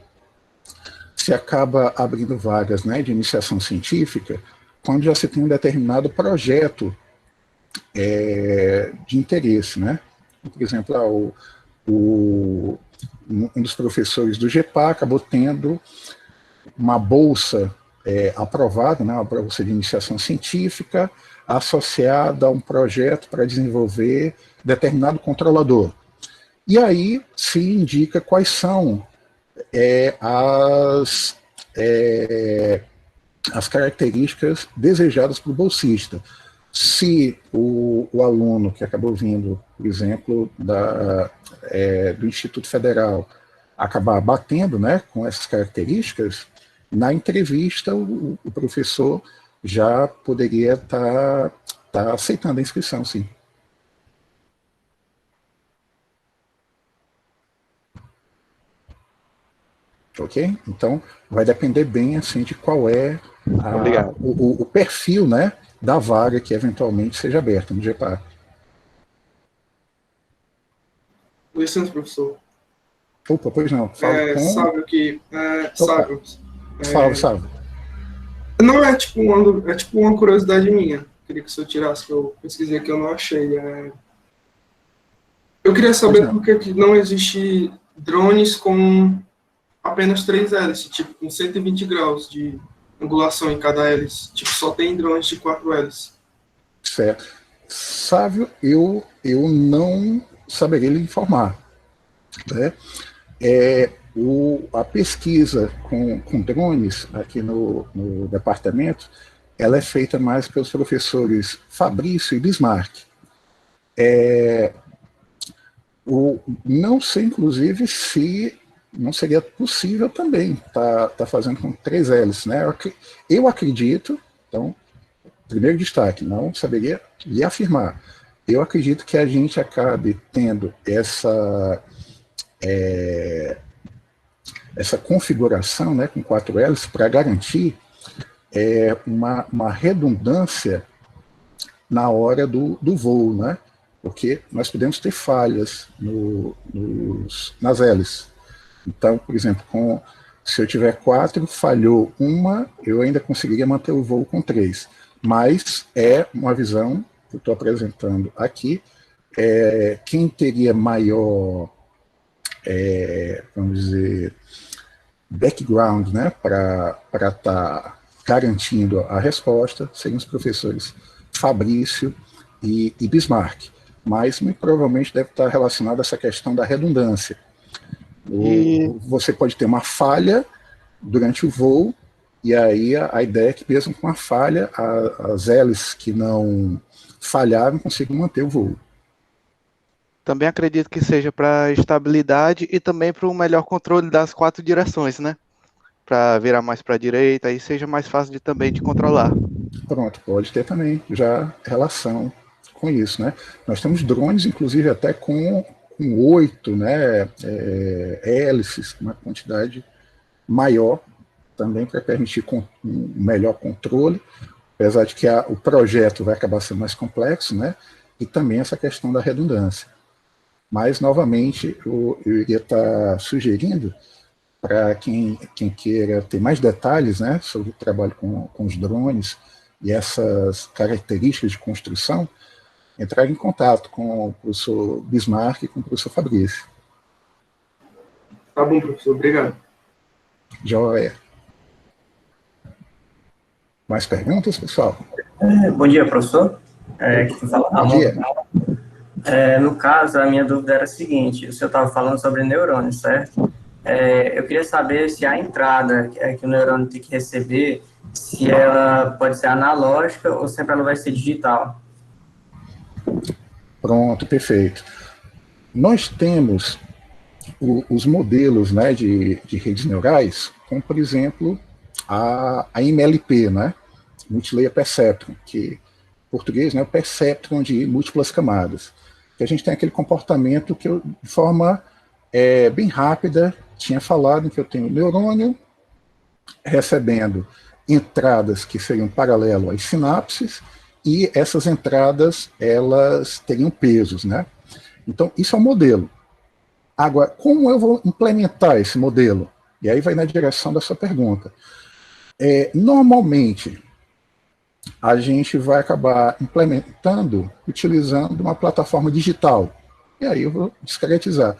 Speaker 4: se acaba abrindo vagas, né, de iniciação científica quando já se tem um determinado projeto de interesse, né? Por exemplo, um dos professores do GEPAR acabou tendo uma bolsa aprovada, né, uma bolsa de iniciação científica, associada a um projeto para desenvolver determinado controlador. E aí se indica quais são as características desejadas para o bolsista. Se o aluno que acabou vindo, por exemplo, do Instituto Federal, acabar batendo, né, com essas características, na entrevista o professor já poderia estar aceitando a inscrição, sim. Ok? Então, vai depender bem assim, de qual é o perfil, né, da vaga que eventualmente seja aberta no GEPAR.
Speaker 7: Licença, professor.
Speaker 4: Opa, pois não. Fala com...
Speaker 7: Sábio aqui. Sábio.
Speaker 4: Salve.
Speaker 7: Não é tipo uma curiosidade minha. Queria que o senhor tirasse, que eu pesquisei que eu não achei. Eu queria saber por que não existe drones com apenas 3 hélices, tipo, com 120 graus de angulação em cada hélice. Tipo, só tem drones de 4 hélices.
Speaker 4: Certo. Sávio, eu não saberia lhe informar. Né? A pesquisa com drones aqui no departamento, ela é feita mais pelos professores Fabrício e Bismarck. Não sei, inclusive, se não seria possível também tá fazendo com 3 hélices, né? Eu acredito, então, primeiro destaque, não saberia lhe afirmar. Eu acredito que a gente acabe tendo essa configuração, né, com 4 hélices para garantir uma redundância na hora do voo, né? Porque nós podemos ter falhas nas hélices. Então, por exemplo, se eu tiver 4, falhou uma, eu ainda conseguiria manter o voo com 3. Mas é uma visão que eu estou apresentando aqui. Quem teria maior, vamos dizer, background, né, para estar garantindo a resposta seriam os professores Fabrício e Bismarck. Mas muito provavelmente deve estar relacionado a essa questão da redundância. Você pode ter uma falha durante o voo, e aí a ideia é que mesmo com a falha, as hélices que não falharam consigam manter o voo.
Speaker 6: Também acredito que seja para estabilidade e também para um melhor controle das 4 direções, né? Para virar mais para a direita e seja mais fácil também de controlar.
Speaker 4: Pronto, pode ter também já relação com isso, né? Nós temos drones, inclusive, até com 8, né, hélices, uma quantidade maior, também para permitir um melhor controle, apesar de que o projeto vai acabar sendo mais complexo, né, e também essa questão da redundância. Mas, novamente, eu iria estar sugerindo para quem queira ter mais detalhes, né, sobre o trabalho com os drones e essas características de construção, entrar em contato com o professor Bismarck e com o professor Fabrício.
Speaker 7: Tá bom, professor. Obrigado.
Speaker 4: Joia. Mais perguntas, pessoal?
Speaker 8: Bom dia, professor.
Speaker 4: Bom dia.
Speaker 8: No caso, a minha dúvida era a seguinte: o senhor estava falando sobre neurônios, certo? Eu queria saber se a entrada que o neurônio tem que receber, se ela pode ser analógica ou sempre ela vai ser digital.
Speaker 4: Pronto, perfeito. Nós temos os modelos, né, de redes neurais, como, por exemplo, a MLP, né, Multilayer Perceptron, que em português, né, o Perceptron de múltiplas camadas, que a gente tem aquele comportamento que eu, de forma bem rápida, tinha falado que eu tenho neurônio recebendo entradas que seriam paralelo às sinapses, e essas entradas, elas teriam pesos, né? Então, isso é um modelo. Agora, como eu vou implementar esse modelo? E aí vai na direção da sua pergunta. Normalmente, a gente vai acabar implementando utilizando uma plataforma digital. E aí eu vou discretizar.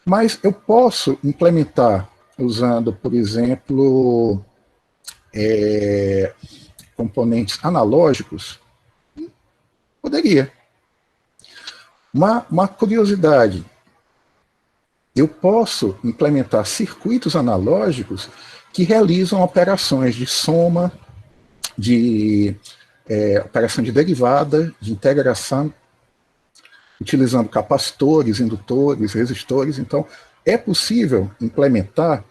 Speaker 4: Mas eu posso implementar usando, por exemplo, componentes analógicos? Poderia. Uma curiosidade, eu posso implementar circuitos analógicos que realizam operações de soma, de operação de derivada, de integração, utilizando capacitores, indutores, resistores. Então, É possível implementar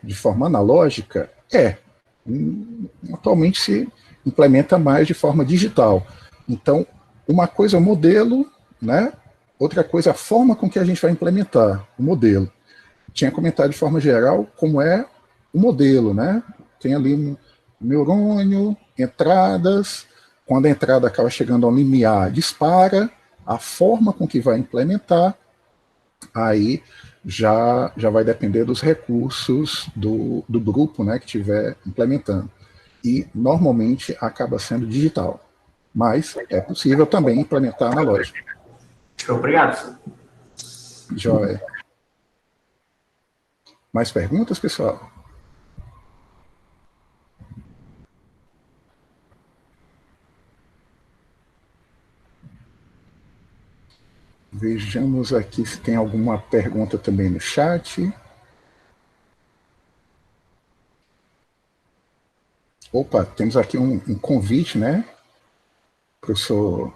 Speaker 4: de forma analógica? Atualmente se implementa mais de forma digital. Então, uma coisa é o modelo, né? Outra coisa é a forma com que a gente vai implementar o modelo. Tinha comentado de forma geral como é o modelo, né? Tem ali um neurônio, entradas, quando a entrada acaba chegando ao limiar, dispara, a forma com que vai implementar, aí já vai depender dos recursos do grupo, né, que estiver implementando. E normalmente acaba sendo digital, mas é possível também implementar analógico.
Speaker 8: Obrigado.
Speaker 4: Joia. Mais perguntas, pessoal? Vejamos aqui se tem alguma pergunta também no chat. Opa, temos aqui um convite, né? Professor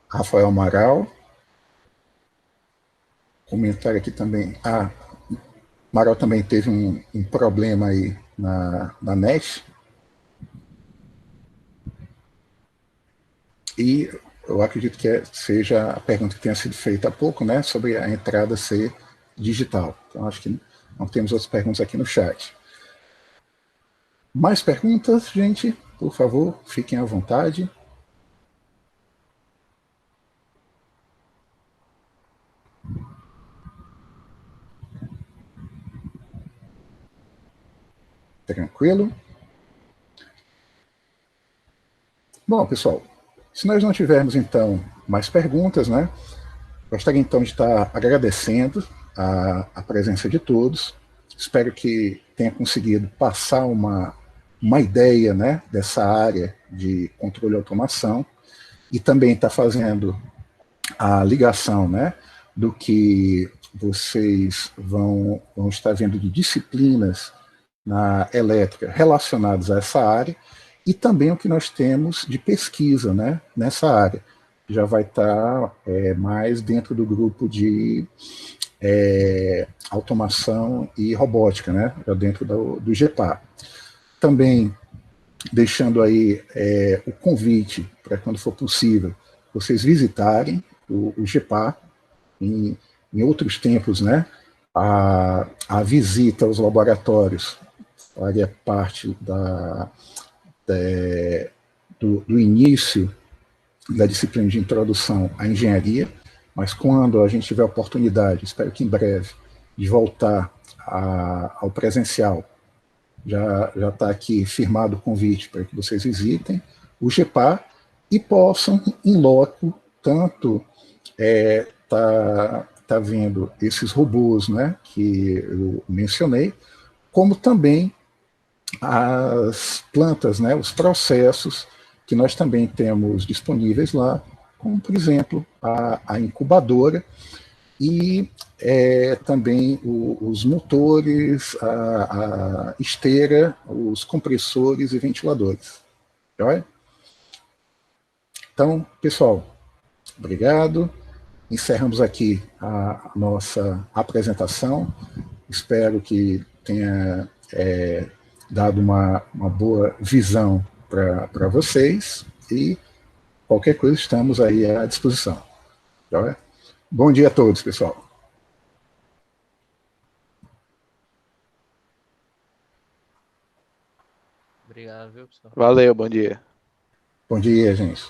Speaker 4: Rafael Amaral. Comentário aqui também. Amaral também teve um problema aí na NET. E eu acredito que seja a pergunta que tenha sido feita há pouco, né? Sobre a entrada ser digital. Então, acho que não temos outras perguntas aqui no chat. Mais perguntas, gente? Por favor, fiquem à vontade. Tranquilo? Bom, pessoal, se nós não tivermos, então, mais perguntas, né? Gostaria, então, de estar agradecendo a presença de todos. Espero que tenha conseguido passar uma ideia, né, dessa área de controle e automação e também está fazendo a ligação, né, do que vocês vão estar vendo de disciplinas na elétrica relacionadas a essa área e também o que nós temos de pesquisa, né, nessa área. Já vai estar mais dentro do grupo de automação e robótica, né, já dentro do GEPA. Também deixando aí o convite para quando for possível vocês visitarem o GEPA em outros tempos, né, a visita aos laboratórios faria parte do início da disciplina de introdução à engenharia, mas quando a gente tiver a oportunidade, espero que em breve, de voltar ao presencial, já está aqui firmado o convite para que vocês visitem o GEPA e possam, em loco, tanto tá vendo esses robôs, né, que eu mencionei, como também as plantas, né, os processos que nós também temos disponíveis lá, como, por exemplo, a incubadora e também os motores, a esteira, os compressores e ventiladores. Joia? Então, pessoal, obrigado. Encerramos aqui a nossa apresentação. Espero que tenha dado uma boa visão para vocês e qualquer coisa estamos aí à disposição. Joia? Bom dia a todos, pessoal.
Speaker 3: Obrigado, viu, pessoal?
Speaker 6: Valeu, bom dia.
Speaker 4: Bom dia, gente.